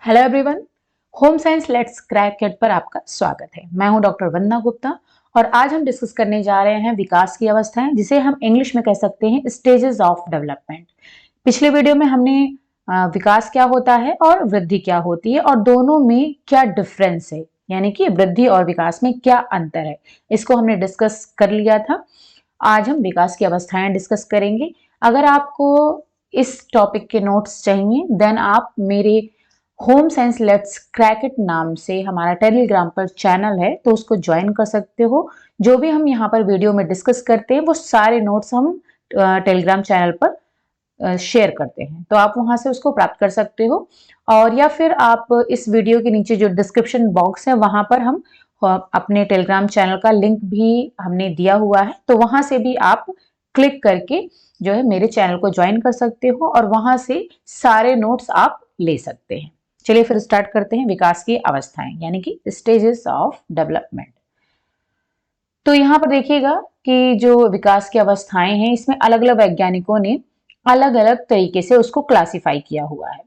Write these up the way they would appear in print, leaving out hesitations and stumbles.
Hello everyone, home science let's crack it पर आपका स्वागत है। मैं हूं डॉक्टर वंदना गुप्ता और आज हम डिस्कस करने जा रहे हैं विकास की अवस्थाएं, जिसे हम इंग्लिश में कह सकते हैं स्टेजेस ऑफ डेवलपमेंट। पिछले वीडियो में हमने विकास क्या होता है और वृद्धि क्या होती है और दोनों में क्या डिफरेंस है, यानी कि वृद्धि और विकास में क्या अंतर है, इसको हमने डिस्कस कर लिया था। आज हम विकास की अवस्थाएं डिस्कस करेंगे। अगर आपको इस टॉपिक के नोट्स चाहिए देन आप मेरे home science let's crack it नाम से हमारा टेलीग्राम पर चैनल है, तो उसको ज्वाइन कर सकते हो। जो भी हम यहाँ पर वीडियो में डिस्कस करते हैं वो सारे नोट्स हम टेलीग्राम चैनल पर शेयर करते हैं, तो आप वहां से उसको प्राप्त कर सकते हो। और या फिर आप इस वीडियो के नीचे जो डिस्क्रिप्शन बॉक्स है वहां पर हम अपने टेलीग्राम चैनल का लिंक भी हमने दिया हुआ है, तो वहां से भी आप क्लिक करके जो है मेरे चैनल को ज्वाइन कर सकते हो और वहां से सारे नोट्स आप ले सकते हैं। चलिए फिर स्टार्ट करते हैं विकास की अवस्थाएं, यानी कि स्टेजेस ऑफ डेवलपमेंट। तो यहां पर देखिएगा कि जो विकास की अवस्थाएं हैं इसमें अलग अलग वैज्ञानिकों ने अलग अलग तरीके से उसको क्लासिफाई किया हुआ है।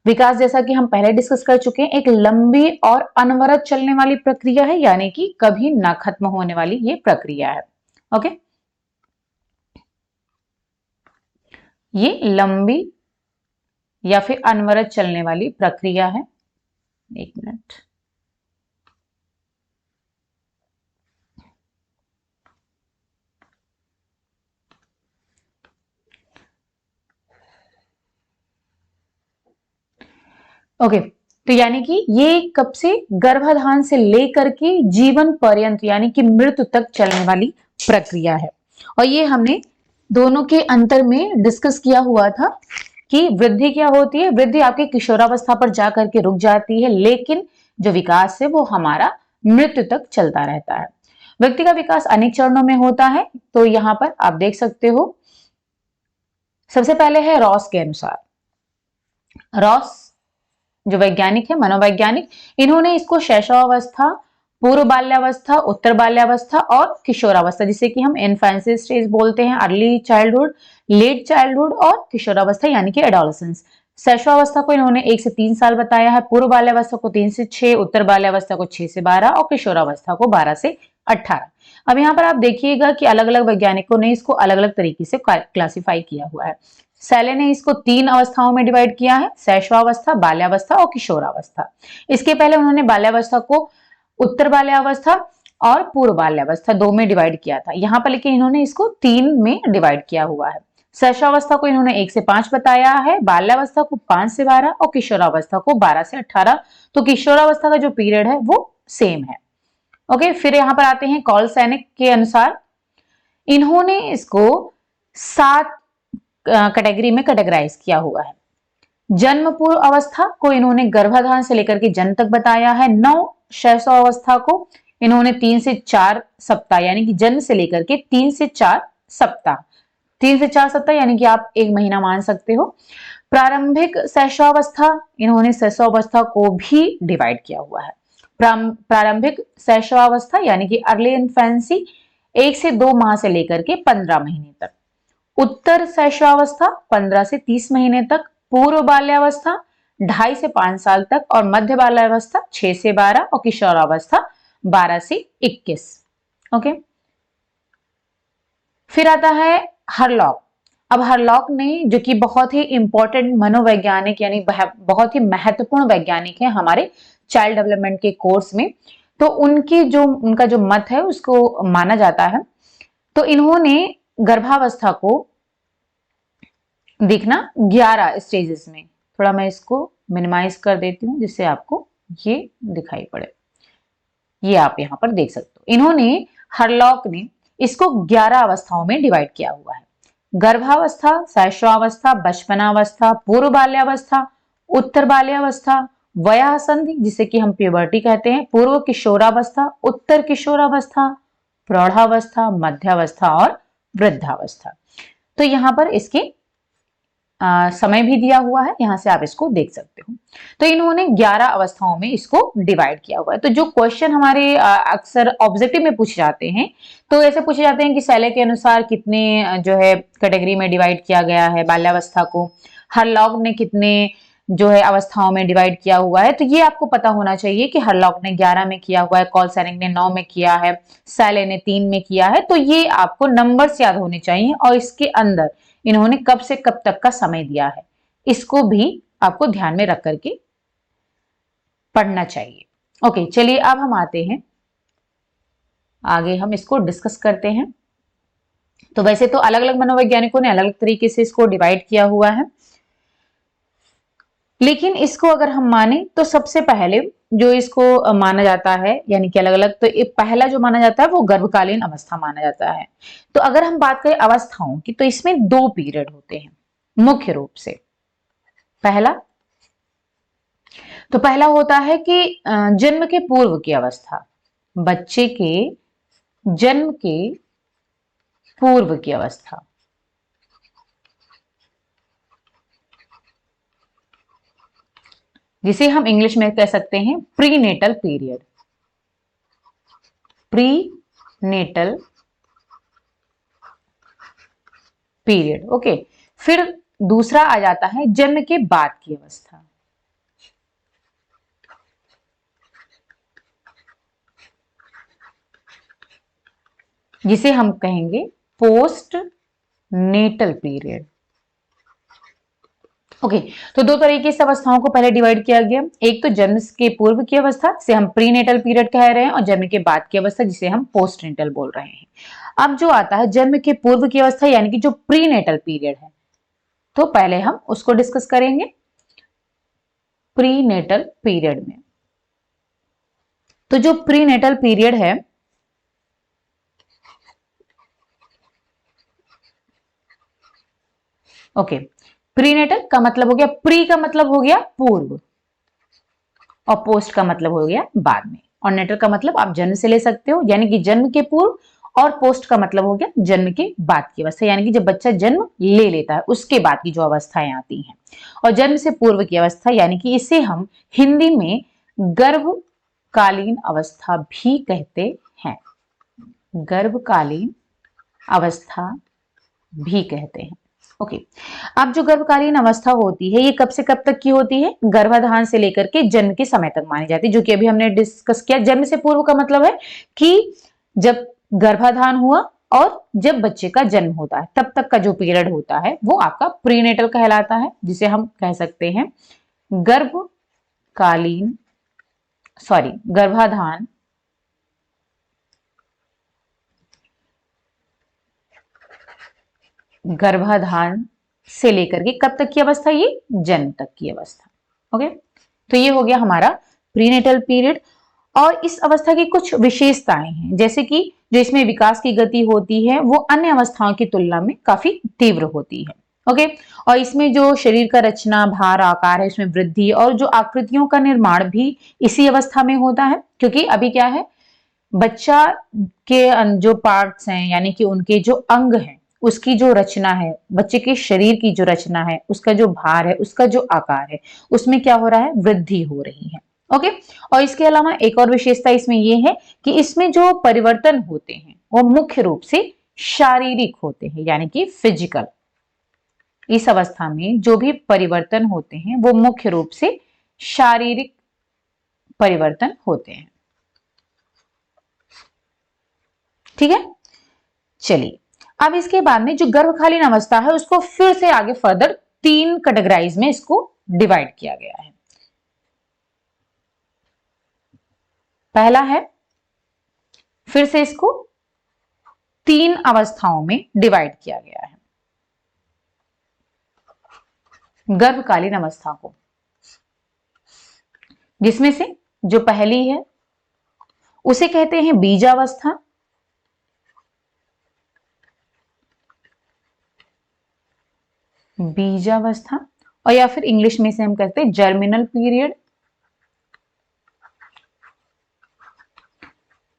विकास, जैसा कि हम पहले डिस्कस कर चुके हैं, एक लंबी और अनवरत चलने वाली प्रक्रिया है, यानी कि कभी ना खत्म होने वाली ये प्रक्रिया है। ओके, ये लंबी या फिर अनवरत चलने वाली प्रक्रिया है। एक मिनट। ओके, तो यानी कि ये कब से, गर्भाधान से लेकर के जीवन पर्यंत यानी कि मृत्यु तक चलने वाली प्रक्रिया है। और ये हमने दोनों के अंतर में डिस्कस किया हुआ था कि वृद्धि क्या होती है। वृद्धि आपके किशोरावस्था पर जाकर के रुक जाती है, लेकिन जो विकास है वो हमारा मृत्यु तक चलता रहता है। व्यक्ति का विकास अनेक चरणों में होता है, तो यहां पर आप देख सकते हो। सबसे पहले है रॉस के अनुसार। रॉस जो वैज्ञानिक है, मनोवैज्ञानिक, इन्होंने इसको शैशवावस्था, पूर्व बाल्यावस्था, उत्तर बाल्यावस्था और किशोरावस्था, जिसे कि हम इन्फेंसी स्टेज बोलते हैं, अर्ली चाइल्डहुड, लेट चाइल्डहुड और किशोरावस्था यानी कि एडोलेसेंस। शैशवावस्था को इन्होंने 1 से 3 साल बताया है, पूर्व बाल्यावस्था को 3 से 6, उत्तर बाल्यावस्था को 6 से 12 और किशोरावस्था को 12 से 18। अब यहाँ पर आप देखिएगा कि अलग अलग वैज्ञानिकों ने इसको अलग अलग तरीके से क्लासिफाई किया हुआ है। सैले ने इसको 3 अवस्थाओं में डिवाइड किया है, शैशवावस्था, बाल्यावस्था और किशोरावस्था। इसके पहले उन्होंने बाल्यावस्था को उत्तर बाल्यावस्था और पूर्व बाल्यावस्था 2 में डिवाइड किया था। यहाँ पर लेकिन इन्होंने इसको 3 में डिवाइड किया हुआ है। शैशवावस्था को इन्होंने 1 से 5 बताया है, बाल्यावस्था को 5 से 12 और किशोरावस्था को 12 से 18। तो किशोरावस्था का जो पीरियड है वो सेम है। ओके, फिर यहाँ पर आते हैं कॉल सैनिक के अनुसार। इन्होंने इसको 7 कैटेगरी में कैटेगराइज किया हुआ है। जन्म पूर्व अवस्था को इन्होंने गर्भाधान से लेकर के जन्म तक बताया है। 9 शैशवावस्था को इन्होंने 3 से 4 सप्ताह यानी कि जन्म से लेकर के 3 से 4 सप्ताह, 3 से 4 सप्ताह यानी कि आप 1 महीना मान सकते हो। प्रारंभिक शैशवावस्था, इन्होंने शैशवावस्था को भी डिवाइड किया हुआ है। प्रारंभिक शैशवावस्था यानी कि अर्ली इन्फेंसी 1 से 2 माह से लेकर के 15 महीने तक। उत्तर शैशवावस्था 15 से 30 महीने तक। पूर्व बाल्यावस्था 2.5 से 5 साल तक और मध्य बाल्यावस्था 6 से 12 और किशोरावस्था 12 से 21। ओके, फिर आता है हरलॉक। अब हरलॉक ने, जो कि बहुत ही इंपॉर्टेंट मनोवैज्ञानिक यानी बहुत ही महत्वपूर्ण वैज्ञानिक है हमारे चाइल्ड डेवलपमेंट के कोर्स में, तो उनका जो मत है उसको माना जाता है। तो इन्होंने गर्भावस्था को देखना 11 स्टेजेस में, थोड़ा मैं इसको मिनिमाइज कर देती हूँ जिससे आपको ये दिखाई पड़े। ये आप यहाँ पर देख सकते हो, इन्होंने हरलॉक ने इसको 11 अवस्थाओं में डिवाइड किया हुआ है। गर्भावस्था, शैशवावस्था, बचपनावस्था, पूर्व बाल्यावस्था, उत्तर बाल्यावस्था, वयासंधि जिसे कि हम प्यूबर्टी कहते हैं, पूर्व किशोरावस्था, उत्तर किशोरावस्था, प्रौढ़ावस्था, मध्यावस्था और वृद्धावस्था। तो यहाँ पर इसके समय भी दिया हुआ है, यहां से आप इसको देख सकते हो। तो इन्होंने 11 अवस्थाओं में इसको डिवाइड किया हुआ है। तो जो क्वेश्चन हमारे अक्सर ऑब्जेक्टिव में पूछे जाते हैं, तो ऐसे पूछे जाते हैं कि सैले के अनुसार कितने जो है कैटेगरी में डिवाइड किया गया है बाल्यावस्था को, हरलॉग ने कितने जो है अवस्थाओं में डिवाइड किया हुआ है। तो ये आपको पता होना चाहिए कि हरलॉक ने 11 में किया हुआ है, कॉल सैनिक ने 9 में किया है, सैले ने 3 में किया है। तो ये आपको नंबर्स याद होने चाहिए और इसके अंदर इन्होंने कब से कब तक का समय दिया है, इसको भी आपको ध्यान में रख करके पढ़ना चाहिए। ओके, चलिए अब हम आते हैं आगे, हम इसको डिस्कस करते हैं। तो वैसे तो अलग अलग मनोवैज्ञानिकों ने अलग अलग तरीके से इसको डिवाइड किया हुआ है, लेकिन इसको अगर हम माने तो सबसे पहले जो इसको माना जाता है, यानी कि अलग अलग, तो पहला जो माना जाता है वो गर्भकालीन अवस्था माना जाता है। तो अगर हम बात करें अवस्थाओं की, तो इसमें 2 पीरियड होते हैं मुख्य रूप से। पहला होता है कि जन्म के पूर्व की अवस्था, बच्चे के जन्म के पूर्व की अवस्था, जिसे हम इंग्लिश में कह सकते हैं prenatal period. Prenatal period, okay. फिर दूसरा आ जाता है जन्म के बाद की अवस्था, जिसे हम कहेंगे पोस्ट नेटल पीरियड। ओके, तो 2 तरीके से अवस्थाओं को पहले डिवाइड किया गया। एक तो जन्म के पूर्व की अवस्था से हम प्रीनेटल पीरियड कह रहे हैं, और जन्म के बाद की अवस्था जिसे हम पोस्ट नेटल बोल रहे हैं। अब जो आता है जन्म के पूर्व की अवस्था, यानी कि जो प्रीनेटल पीरियड है, तो पहले हम उसको डिस्कस करेंगे प्रीनेटल पीरियड में। तो जो प्रीनेटल पीरियड है, ओके, प्रीनेटल का मतलब हो गया, प्री का मतलब हो गया पूर्व, और पोस्ट का मतलब हो गया बाद में, और नेटल का मतलब आप जन्म से ले सकते हो, यानी कि जन्म के पूर्व, और पोस्ट का मतलब हो गया जन्म के बाद की अवस्था, यानी कि जब बच्चा जन्म ले लेता है उसके बाद की जो अवस्थाएं आती हैं। और जन्म से पूर्व की अवस्था, यानी कि इसे हम हिंदी में गर्भकालीन अवस्था भी कहते हैं। गर्भकालीन अवस्था भी कहते हैं। ओके, अब जो गर्भकालीन अवस्था होती है, ये कब से कब तक की होती है? गर्भाधान से लेकर के जन्म के समय तक मानी जाती है, जो कि अभी हमने डिस्कस किया। जन्म से पूर्व का मतलब है कि जब गर्भाधान हुआ और जब बच्चे का जन्म होता है, तब तक का जो पीरियड होता है वो आपका प्रीनेटल कहलाता है, जिसे हम कह सकते हैं गर्भकालीन, सॉरी, गर्भाधान गर्भाधान से लेकर के कब तक की अवस्था? ये जन्म तक की अवस्था। ओके, तो ये हो गया हमारा प्रीनेटल पीरियड। और इस अवस्था की कुछ विशेषताएं हैं, जैसे कि जो इसमें विकास की गति होती है वो अन्य अवस्थाओं की तुलना में काफी तीव्र होती है। ओके, और इसमें जो शरीर का रचना, भार, आकार है, इसमें वृद्धि और जो आकृतियों का निर्माण भी इसी अवस्था में होता है। क्योंकि अभी क्या है, बच्चा के जो पार्ट्स हैं, यानी कि उनके जो अंग हैं, उसकी जो रचना है, बच्चे के शरीर की जो रचना है, उसका जो भार है, उसका जो आकार है, उसमें क्या हो रहा है? वृद्धि हो रही है। ओके, और इसके अलावा एक और विशेषता इसमें यह है कि इसमें जो परिवर्तन होते हैं वो मुख्य रूप से शारीरिक होते हैं, यानी कि फिजिकल। इस अवस्था में जो भी परिवर्तन होते हैं वो मुख्य रूप से शारीरिक परिवर्तन होते हैं। ठीक है, चलिए अब इसके बाद में जो गर्भकालीन अवस्था है उसको फिर से आगे फर्दर 3 कैटेगराइज में इसको डिवाइड किया गया है। पहला है, फिर से इसको 3 अवस्थाओं में डिवाइड किया गया है गर्भकालीन अवस्था को, जिसमें से जो पहली है उसे कहते हैं बीजावस्था, बीजावस्था, और या फिर इंग्लिश में से हम कहते हैं जर्मिनल पीरियड,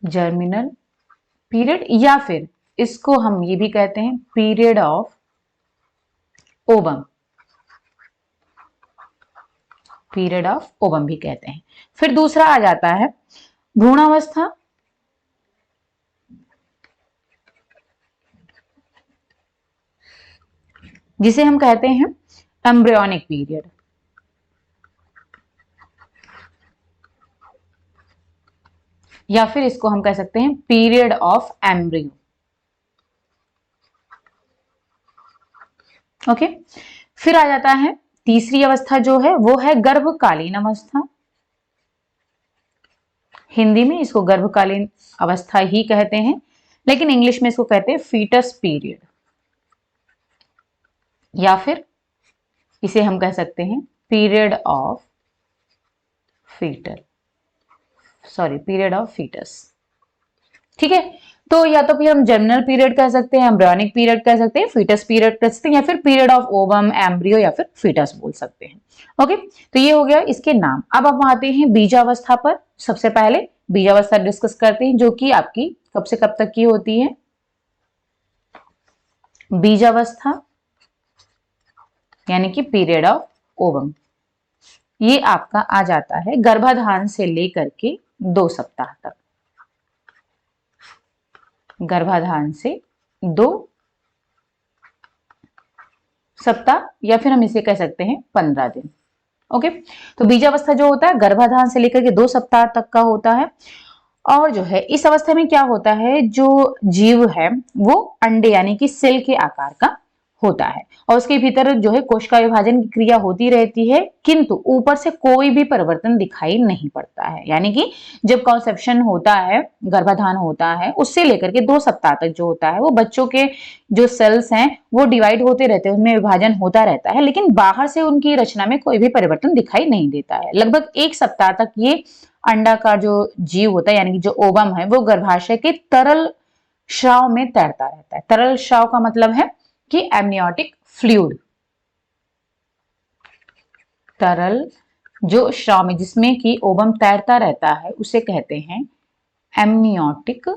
जर्मिनल पीरियड, या फिर इसको हम ये भी कहते हैं period of ovum, period of ovum भी कहते हैं। फिर दूसरा आ जाता है भ्रूणावस्था, जिसे हम कहते हैं एम्ब्रियोनिक पीरियड, या फिर इसको हम कह सकते हैं पीरियड ऑफ एम्ब्रियो। ओके, फिर आ जाता है तीसरी अवस्था जो है वो है गर्भकालीन अवस्था। हिंदी में इसको गर्भकालीन अवस्था ही कहते हैं, लेकिन इंग्लिश में इसको कहते हैं फीटस पीरियड, या फिर इसे हम कह सकते हैं पीरियड ऑफ फीटर, सॉरी पीरियड ऑफ फीटस। ठीक है, तो या तो फिर हम जर्मिनल पीरियड कह सकते हैं, एम्ब्रियोनिक पीरियड कह सकते हैं, फीटस पीरियड कह सकते हैं, या फिर पीरियड ऑफ ओवम, एम्ब्रियो या फिर फीटस बोल सकते हैं। ओके, तो ये हो गया इसके नाम। अब हम आते हैं बीजावस्था पर। सबसे पहले बीजावस्था डिस्कस करते हैं, जो कि आपकी कब से कब तक की होती है। बीजावस्था यानी कि पीरियड ऑफ ओवम, ये आपका आ जाता है गर्भाधान से लेकर के 2 सप्ताह तक। गर्भाधान से 2 सप्ताह या फिर हम इसे कह सकते हैं 15 दिन। ओके, तो बीजावस्था जो होता है गर्भाधान से लेकर के 2 सप्ताह तक का होता है। और जो है इस अवस्था में क्या होता है, जो जीव है वो अंडे यानी कि सेल के आकार का होता है, और उसके भीतर जो है कोशिका विभाजन की क्रिया होती रहती है, किंतु ऊपर से कोई भी परिवर्तन दिखाई नहीं पड़ता है। यानी कि जब कॉन्सेप्शन होता है, गर्भाधान होता है, उससे लेकर के 2 सप्ताह तक जो होता है वो बच्चों के जो सेल्स हैं वो डिवाइड होते रहते हैं, उनमें विभाजन होता रहता है, लेकिन बाहर से उनकी रचना में कोई भी परिवर्तन दिखाई नहीं देता है। लगभग 1 सप्ताह तक ये अंडाकार जो जीव होता है यानी कि जो ओवम है वो गर्भाशय के तरल स्राव में तैरता रहता है। तरल स्राव का मतलब है कि एमनियोटिक फ्लूइड, तरल जो स्राव में जिसमें कि ओवम तैरता रहता है उसे कहते हैं एमनियोटिक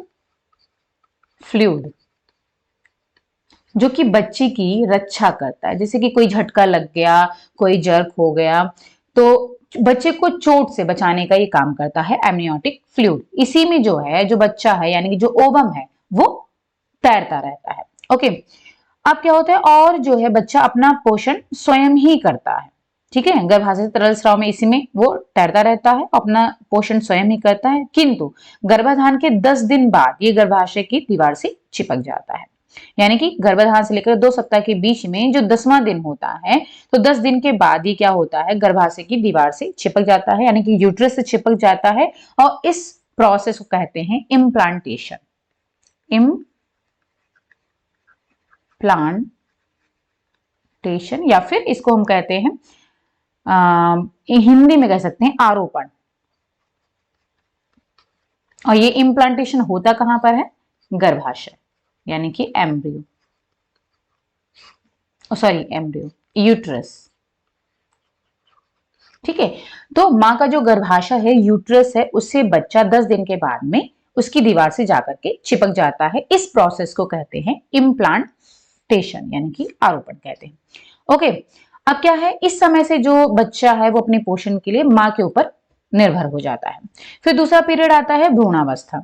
फ्लूइड, जो कि बच्चे की रक्षा करता है। जैसे कि कोई झटका लग गया, कोई जर्क हो गया, तो बच्चे को चोट से बचाने का ये काम करता है एमनियोटिक फ्लूइड। इसी में जो है जो बच्चा है यानी कि जो ओवम है वो तैरता रहता है। ओके, अब क्या होता है, और जो है बच्चा अपना पोषण स्वयं ही करता है। ठीक है, गर्भाशय तरल स्राव में इसी में वो तैरता रहता है, अपना पोषण स्वयं ही करता है, किंतु गर्भाधान के 10 दिन बाद ये गर्भाशय की दीवार से चिपक जाता है। यानी कि गर्भाधान से लेकर 2 सप्ताह के बीच में जो 10वां दिन होता है, तो 10 दिन के बाद ही क्या होता है, गर्भाशय की दीवार से चिपक जाता है, यानी कि यूट्रस से चिपक जाता है, और इस प्रोसेस को कहते हैं इम्प्लांटेशन। इम्प्लांटेशन या फिर इसको हम कहते हैं हिंदी में कह सकते हैं आरोपण। और ये इम्प्लांटेशन होता कहां पर है, गर्भाशय यानी कि एम्ब्रियो, सॉरी एम्ब्रियो, यूट्रस। ठीक है, तो मां का जो गर्भाशय है, यूट्रस है, उससे बच्चा 10 दिन के बाद में उसकी दीवार से जाकर के चिपक जाता है। इस प्रोसेस को कहते हैं इम्प्लांटेशन यानी कि आरोपण कहते हैं। ओके, अब क्या है, इस समय से जो बच्चा है वो अपने पोषण के लिए मां के ऊपर निर्भर हो जाता है। फिर दूसरा पीरियड आता है भ्रूणावस्था।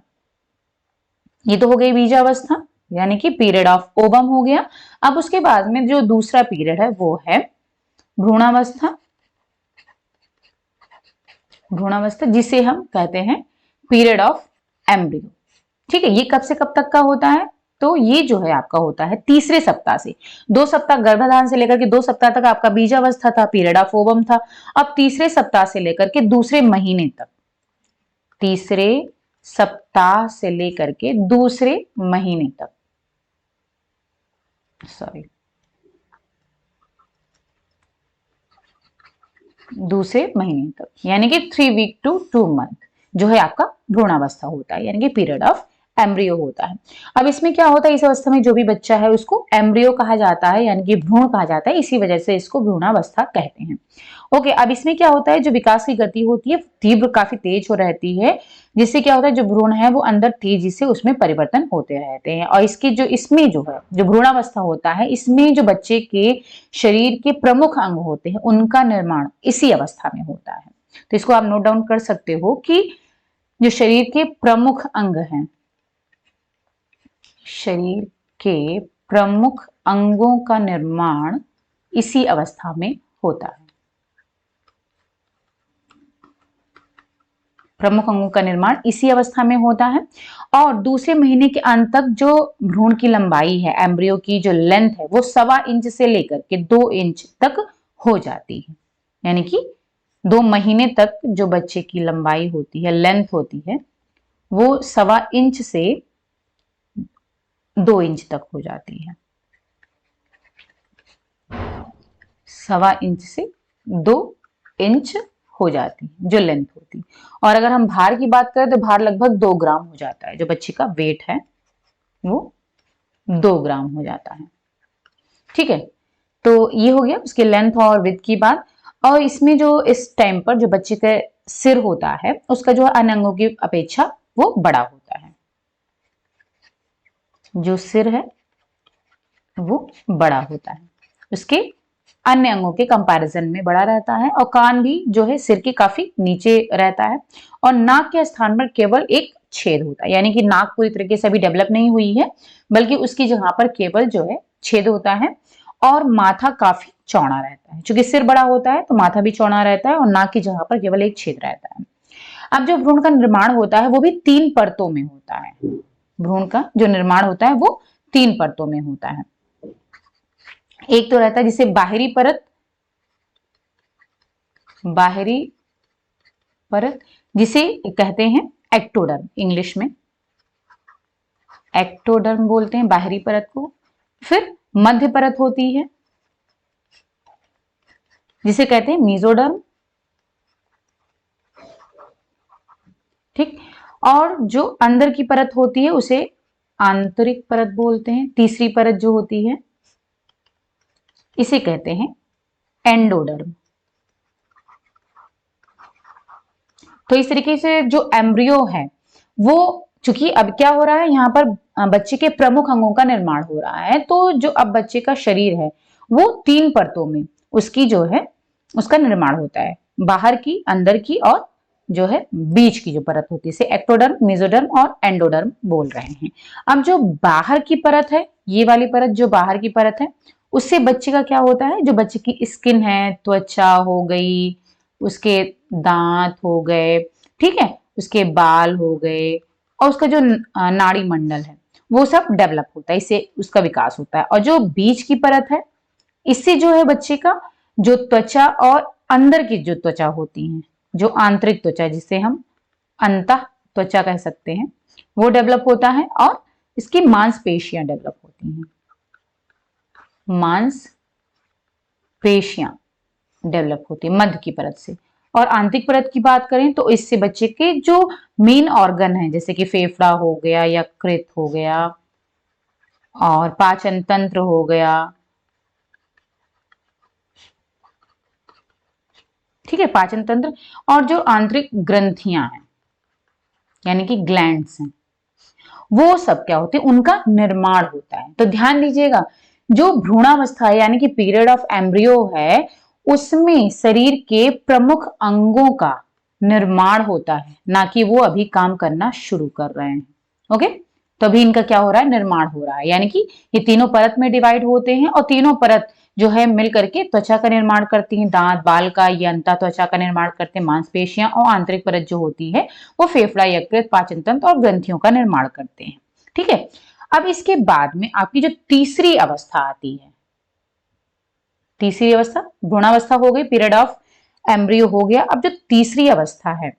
ये तो हो गई बीजावस्था यानी कि पीरियड ऑफ ओवम हो गया। अब उसके बाद में जो दूसरा पीरियड है वो है भ्रूणावस्था। भ्रूणावस्था जिसे हम कहते हैं पीरियड ऑफ एम्ब्रियो। ठीक है, ये कब से कब तक का होता है, तो ये जो है आपका होता है तीसरे सप्ताह से। 2 सप्ताह गर्भाधान से लेकर के 2 सप्ताह तक आपका बीजावस्था था, पीरियड ऑफ ओवम था। अब तीसरे सप्ताह से लेकर के दूसरे महीने तक, तीसरे सप्ताह से लेकर के दूसरे महीने तक, सॉरी दूसरे महीने तक यानी कि 3 वीक टू 2 मंथ जो है आपका भ्रूणावस्था होता है, यानी कि पीरियड ऑफ एम्ब्रियो होता है। अब इसमें क्या होता है, इस अवस्था में जो भी बच्चा है उसको एम्ब्रियो कहा जाता है यानी कि भ्रूण कहा जाता है, इसी वजह से इसको भ्रूणावस्था कहते हैं। ओके, अब इसमें क्या होता है, जो विकास की गति होती है तीव्र काफी तेज हो रहती है, जिससे क्या होता है जो भ्रूण है वो अंदर तेजी से उसमें परिवर्तन होते रहते हैं। और इसकी जो इसमें जो है जो भ्रूणावस्था होता है, इसमें जो बच्चे के शरीर के प्रमुख अंग होते हैं उनका निर्माण इसी अवस्था में होता है। तो इसको आप नोट डाउन कर सकते हो कि जो शरीर के प्रमुख अंग हैं, शरीर के प्रमुख अंगों का निर्माण इसी अवस्था में होता है। प्रमुख अंगों का निर्माण इसी अवस्था में होता है। और दूसरे महीने के अंत तक जो भ्रूण की लंबाई है, एम्ब्रियो की जो लेंथ है, वो 1.25 इंच से लेकर के 2 इंच तक हो जाती है। यानी कि 2 महीने तक जो बच्चे की लंबाई होती है, लेंथ होती है, वो 1.25 इंच से 2 इंच तक हो जाती है। 1.25 इंच से 2 इंच हो जाती है जो लेंथ होती है। और अगर हम भार की बात करें तो भार लगभग 2 ग्राम हो जाता है। जो बच्चे का वेट है वो 2 ग्राम हो जाता है। ठीक है, तो ये हो गया उसके लेंथ और विड्थ की बात। और इसमें जो इस टाइम पर जो बच्चे का सिर होता है, उसका जो अन्य अंगों की अपेक्षा वो बड़ा होता है। जो सिर है वो बड़ा होता है, उसके अन्य अंगों के कंपैरिजन में बड़ा रहता है। और कान भी जो है सिर के काफी नीचे रहता है। और नाक के स्थान पर केवल एक छेद होता है, यानी कि नाक पूरी तरीके से अभी डेवलप नहीं हुई है, बल्कि उसकी जगह पर केवल जो है छेद होता है। और माथा काफी चौड़ा रहता है, क्योंकि सिर बड़ा होता है तो माथा भी चौड़ा रहता है और नाक की जगह पर केवल एक छेद रहता है। अब जो भ्रूण का निर्माण होता है वो भी 3 परतों में होता है। भ्रूण का जो निर्माण होता है वो 3 परतों में होता है। एक तो रहता है जिसे बाहरी परत जिसे कहते हैं एक्टोडर्म, इंग्लिश में एक्टोडर्म बोलते हैं बाहरी परत को। फिर मध्य परत होती है जिसे कहते हैं मीजोडर्म। ठीक, और जो अंदर की परत होती है उसे आंतरिक परत बोलते हैं। तीसरी परत जो होती है इसे कहते हैं एंडोडर्म। तो इस तरीके से जो एम्ब्रियो है वो, चूंकि अब क्या हो रहा है यहाँ पर बच्चे के प्रमुख अंगों का निर्माण हो रहा है, तो जो अब बच्चे का शरीर है वो 3 परतों में उसकी जो है उसका निर्माण होता है। बाहर की, अंदर की और जो है बीच की जो परत होती है, इसे एक्टोडर्म, मेसोडर्म और एंडोडर्म बोल रहे हैं। अब जो बाहर की परत है, ये वाली परत जो बाहर की परत है, उससे बच्चे का क्या होता है, जो बच्चे की स्किन है, त्वचा हो गई, उसके दांत हो गए, ठीक है, उसके बाल हो गए, और उसका जो नाड़ी मंडल है वो सब डेवलप होता है, इससे उसका विकास होता है। और जो बीच की परत है, इससे जो है बच्चे का जो त्वचा और अंदर की जो त्वचा होती है, जो आंतरिक त्वचा जिसे हम अंतः त्वचा कह सकते हैं, वो डेवलप होता है। और इसकी मांसपेशियां डेवलप होती हैं, मांसपेशियां डेवलप होती है मध्य की परत से। और आंतरिक परत की बात करें तो इससे बच्चे के जो मेन ऑर्गन है, जैसे कि फेफड़ा हो गया, यकृत हो गया और पाचन तंत्र हो गया, ठीक है, पाचन तंत्र, और जो आंतरिक ग्रंथियां हैं यानी कि ग्लैंड्स हैं, वो सब क्या होते हैं, उनका निर्माण होता है। तो ध्यान दीजिएगा, जो भ्रूणावस्था यानी कि पीरियड ऑफ एम्ब्रियो है, उसमें शरीर के प्रमुख अंगों का निर्माण होता है, ना कि वो अभी काम करना शुरू कर रहे हैं। ओके, तो अभी इनका क्या हो रहा है, निर्माण हो रहा है। यानी कि ये तीनों परत में डिवाइड होते हैं और तीनों परत जो है मिल करके त्वचा का निर्माण करती हैं, दांत बाल का, ये अंतः त्वचा का निर्माण करते हैं, मांसपेशियां, और आंतरिक परत जो होती है वो फेफड़ा, यकृत, पाचन तंत्र और ग्रंथियों का निर्माण करते हैं। ठीक है, अब इसके बाद में आपकी जो तीसरी अवस्था आती है, तीसरी अवस्था भ्रूणावस्था हो गई, पीरियड ऑफ एम्ब्रियो हो गया। अब जो तीसरी अवस्था है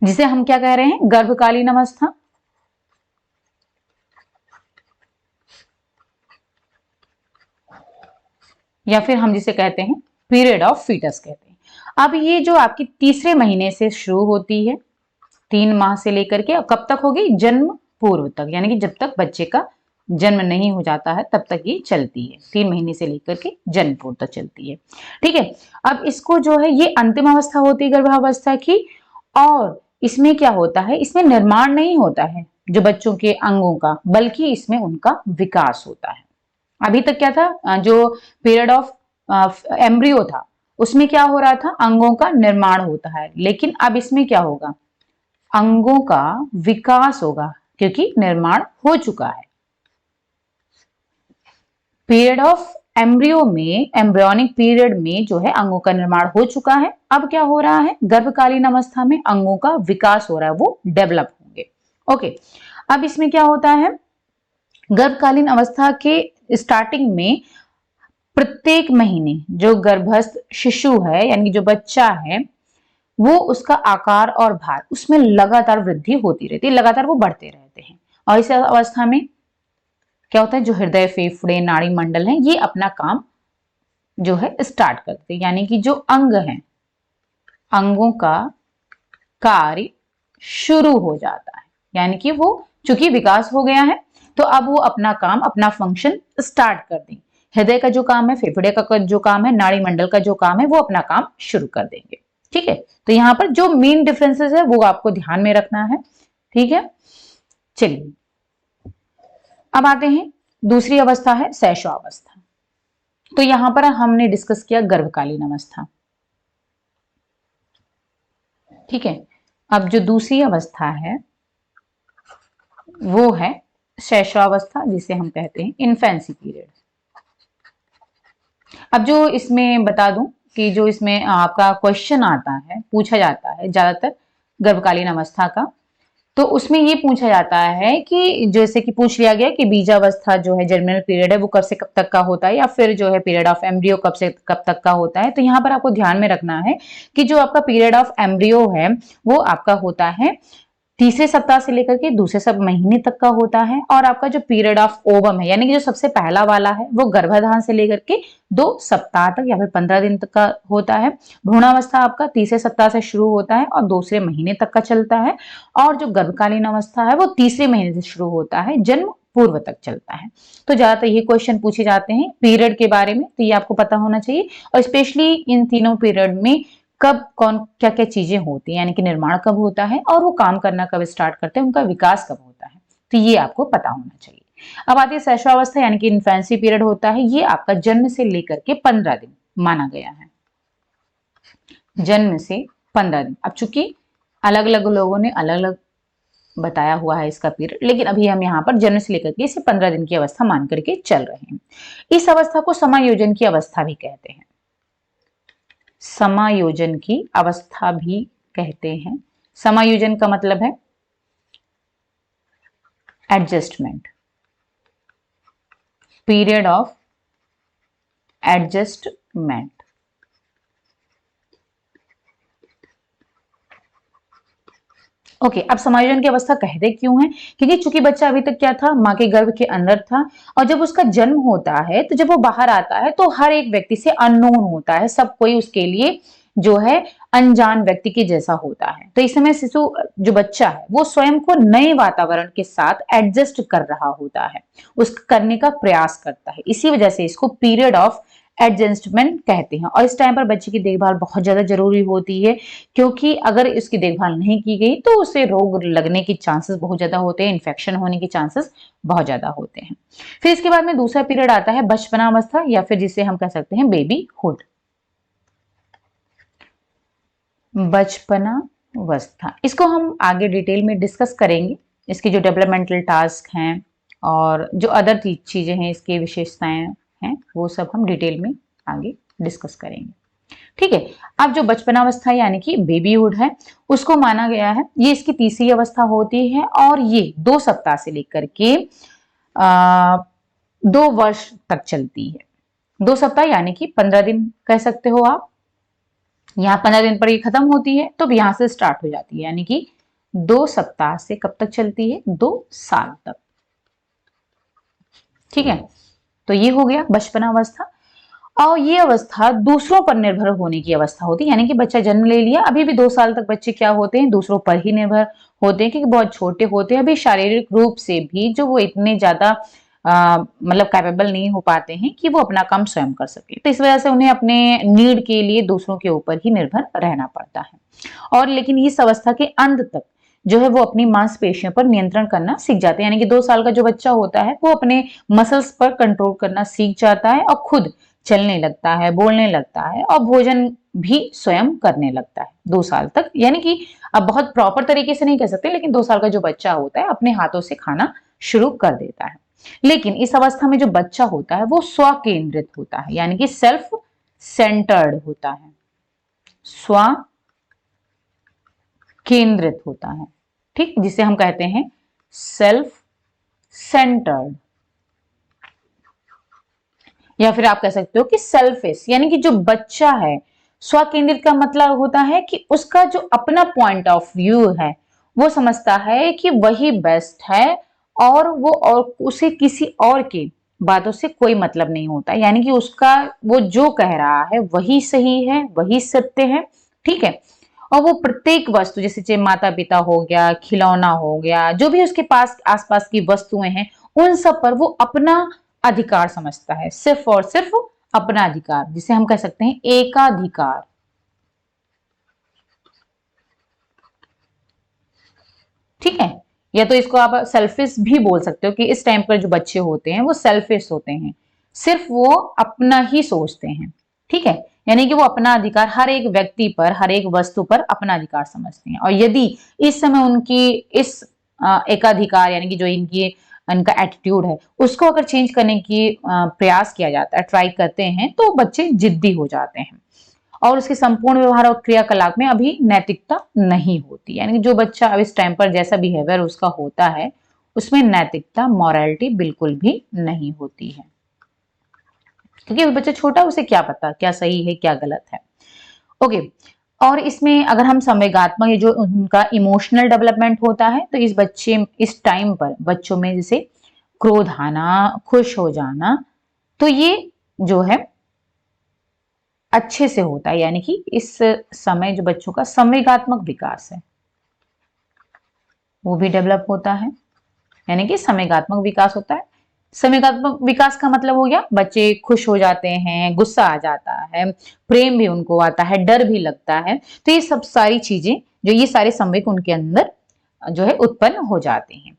जिसे हम क्या कह रहे हैं, गर्भकालीन अवस्था, या फिर हम जिसे कहते हैं पीरियड ऑफ फीटस कहते हैं। अब ये जो आपकी तीसरे महीने से शुरू होती है, 3 माह से लेकर के, कब तक होगी, जन्म पूर्व तक, यानी कि जब तक बच्चे का जन्म नहीं हो जाता है तब तक ये चलती है। 3 महीने से लेकर के जन्म पूर्व तक चलती है। ठीक है, अब इसको जो है ये अंतिम अवस्था होती है गर्भावस्था की। और इसमें क्या होता है, इसमें निर्माण नहीं होता है जो बच्चों के अंगों का, बल्कि इसमें उनका विकास होता है। अभी तक क्या था, जो पीरियड ऑफ एम्ब्रियो था उसमें क्या हो रहा था, अंगों का निर्माण होता है, लेकिन अब इसमें क्या होगा, अंगों का विकास होगा, क्योंकि निर्माण हो चुका है। पीरियड ऑफ एम्ब्रियो में, एम्ब्रियोनिक पीरियड में जो है अंगों का निर्माण हो चुका है। अब क्या हो रहा है, गर्भकालीन अवस्था में अंगों का विकास हो रहा है, वो डेवलप होंगे। ओके, अब इसमें क्या होता है, गर्भकालीन अवस्था के स्टार्टिंग में प्रत्येक महीने जो गर्भस्थ शिशु है यानी जो बच्चा है, वो उसका आकार और भार उसमें लगातार वृद्धि होती रहती है, लगातार वो बढ़ते रहते हैं। और इस अवस्था में क्या होता है, जो हृदय, फेफड़े, नाड़ी मंडल है, ये अपना काम जो है स्टार्ट करते हैं, यानी कि जो अंग है, अंगों का कार्य शुरू हो जाता है। यानी कि वो चूंकि विकास हो गया है तो अब वो अपना काम, अपना फंक्शन स्टार्ट कर देंगे। हृदय का जो काम है, फेफड़े का जो काम है, नाड़ी मंडल का जो काम है, वो अपना काम शुरू कर देंगे। ठीक है, तो यहाँ पर जो मेन डिफरेंसेस है वो आपको ध्यान में रखना है। ठीक है, चलिए अब आते हैं, दूसरी अवस्था है शैशवावस्था। तो यहां पर हमने डिस्कस किया गर्भकालीन अवस्था। ठीक है, अब जो दूसरी अवस्था है वो है शैशवावस्था, जिसे हम कहते हैं इन्फेंसी पीरियड। अब जो इसमें बता दूं कि जो इसमें आपका क्वेश्चन आता है, पूछा जाता है ज्यादातर गर्भकालीन अवस्था का, तो उसमें ये पूछा जाता है कि जैसे कि पूछ लिया गया कि बीजावस्था जो है, जर्मिनल पीरियड है, वो कब से कब तक का होता है, या फिर जो है पीरियड ऑफ एम्ब्रियो कब से कब तक का होता है। तो यहाँ पर आपको ध्यान में रखना है कि जो आपका पीरियड ऑफ एम्ब्रियो है वो आपका होता है तीसरे सप्ताह से लेकर के दूसरे सब महीने तक का होता है। और आपका जो पीरियड ऑफ ओवम है, यानी कि जो सबसे पहला वाला है, वो गर्भाधान से लेकर के 2 सप्ताह तक या फिर 15 दिन तक का होता है। भ्रूणावस्था आपका तीसरे सप्ताह से शुरू होता है और दूसरे महीने तक का चलता है। और जो गर्भकालीन अवस्था है वो तीसरे महीने से शुरू होता है, जन्म पूर्व तक चलता है। तो ज्यादातर ये क्वेश्चन पूछे जाते हैं पीरियड के बारे में, तो ये आपको पता होना चाहिए। और स्पेशली इन तीनों पीरियड में कब कौन क्या क्या चीजें होती हैं, यानी कि निर्माण कब होता है और वो काम करना कब स्टार्ट करते हैं, उनका विकास कब होता है, तो ये आपको पता होना चाहिए। अब आती है शैशवावस्था, यानी कि इन्फेंसी पीरियड होता है। ये आपका जन्म से लेकर के 15 दिन माना गया है, जन्म से 15 दिन। अब चूंकि अलग अलग लोगों ने अलग अलग बताया हुआ है इसका पीरियड, लेकिन अभी हम यहाँ पर जन्म से लेकर के इसे 15 दिन की अवस्था मान करके चल रहे हैं। इस अवस्था को समायोजन की अवस्था भी कहते हैं, समायोजन की अवस्था भी कहते हैं। समायोजन का मतलब है adjustment, period of adjustment. Okay, अब समायोजन की अवस्था कहते क्यों है, क्योंकि चूंकि बच्चा अभी तक क्या था, मां के गर्भ के अंदर था, और जब उसका जन्म होता है तो जब वो बाहर आता है तो हर एक व्यक्ति से अननोन होता है, सब कोई उसके लिए जो है अनजान व्यक्ति के जैसा होता है। तो इस समय शिशु जो बच्चा है वो स्वयं को नए वातावरण के साथ एडजस्ट कर रहा होता है, उसका करने का प्रयास करता है। इसी वजह से इसको पीरियड ऑफ एडजस्टमेंट कहते हैं। और इस टाइम पर बच्चे की देखभाल बहुत ज्यादा जरूरी होती है, क्योंकि अगर इसकी देखभाल नहीं की गई तो उसे रोग लगने की चांसेस बहुत ज्यादा होते हैं, इन्फेक्शन होने के चांसेस बहुत ज्यादा होते हैं। फिर इसके बाद में दूसरा पीरियड आता है बचपनावस्था, या फिर जिसे हम कह सकते हैं बेबीहुड। बचपनावस्था, इसको हम आगे डिटेल में डिस्कस करेंगे, इसकी जो डेवलपमेंटल टास्क हैं और जो अदर चीजें हैं, इसकी विशेषताएं हैं, वो सब हम डिटेल में आगे डिस्कस करेंगे। ठीक है, अब जो बचपनावस्था यानी कि बेबीहुड है, उसको माना गया है ये इसकी तीसरी अवस्था होती है, और ये 2 सप्ताह से लेकर के 2 वर्ष तक चलती है। 2 सप्ताह यानी कि 15 दिन कह सकते हो आप। यहाँ 15 दिन पर ये खत्म होती है, तो यहां से स्टार्ट हो जाती है, यानी कि 2 सप्ताह से कब तक चलती है, 2 साल तक। ठीक है, तो ये हो गया बचपनावस्था। और ये अवस्था दूसरों पर निर्भर होने की अवस्था होती है, यानी कि बच्चा जन्म ले लिया, अभी भी 2 साल तक बच्चे क्या होते हैं, दूसरों पर ही निर्भर होते हैं, क्योंकि बहुत छोटे होते हैं, अभी शारीरिक रूप से भी जो वो इतने ज्यादा मतलब कैपेबल नहीं हो पाते हैं कि वो अपना काम स्वयं कर सके। तो इस वजह से उन्हें अपने नीड के लिए दूसरों के ऊपर ही निर्भर रहना पड़ता है। और लेकिन इस अवस्था के अंत तक जो है वो अपनी मांसपेशियों पर नियंत्रण करना सीख जाते हैं, यानी कि 2 साल का जो बच्चा होता है वो अपने मसल्स पर कंट्रोल करना सीख जाता है, और खुद चलने लगता है, बोलने लगता है, और भोजन भी स्वयं करने लगता है 2 साल तक। यानी कि अब बहुत प्रॉपर तरीके से नहीं कह सकते, लेकिन 2 साल का जो बच्चा होता है अपने हाथों से खाना शुरू कर देता है। लेकिन इस अवस्था में जो बच्चा होता है वो स्व केंद्रित होता है, यानी कि सेल्फ सेंटर्ड होता है, स्व केंद्रित होता है, ठीक, जिसे हम कहते हैं सेल्फ सेंटर्ड, या फिर आप कह सकते हो कि सेल्फिश, यानी कि जो बच्चा है स्व केंद्रित का मतलब होता है कि उसका जो अपना पॉइंट ऑफ व्यू है वो समझता है कि वही बेस्ट है, और वो और उसे किसी और की बातों से कोई मतलब नहीं होता, यानी कि उसका वो जो कह रहा है वही सही है, वही सत्य है, ठीक है। और वो प्रत्येक वस्तु, जैसे चाहे माता पिता हो गया, खिलौना हो गया, जो भी उसके पास आसपास की वस्तुएं हैं, उन सब पर वो अपना अधिकार समझता है, सिर्फ और सिर्फ अपना अधिकार, जिसे हम कह सकते हैं एकाधिकार, ठीक है। या तो इसको आप सेल्फिश भी बोल सकते हो कि इस टाइम पर जो बच्चे होते हैं वो सेल्फिश होते हैं, सिर्फ वो अपना ही सोचते हैं, ठीक है। यानी कि वो अपना अधिकार हर एक व्यक्ति पर, हर एक वस्तु पर अपना अधिकार समझते हैं, और यदि इस समय उनकी इस एकाधिकार, यानी कि जो इनका एटीट्यूड है उसको अगर चेंज करने की प्रयास किया जाता है, ट्राई करते हैं, तो बच्चे जिद्दी हो जाते हैं और उसके संपूर्ण व्यवहार और क्रियाकलाप में अभी नैतिकता नहीं होती, यानी कि जो बच्चा अब इस टाइम पर जैसा बिहेवियर उसका होता है उसमें नैतिकता, मॉरलिटी बिल्कुल भी नहीं होती है, क्योंकि वो बच्चा छोटा, उसे क्या पता क्या सही है क्या गलत है। ओके। और इसमें अगर हम संवेगात्मक, जो उनका इमोशनल डेवलपमेंट होता है, तो इस बच्चे इस टाइम पर बच्चों में जैसे क्रोध आना, खुश हो जाना, तो ये जो है अच्छे से होता है, यानी कि इस समय जो बच्चों का संवेगात्मक विकास है वो भी डेवलप होता है, यानी कि संवेगात्मक विकास होता है। संवेगात्मक विकास का मतलब हो गया बच्चे खुश हो जाते हैं, गुस्सा आ जाता है, प्रेम भी उनको आता है, डर भी लगता है, तो ये सब सारी चीजें, जो ये सारे संवेग उनके अंदर जो है उत्पन्न हो जाते हैं।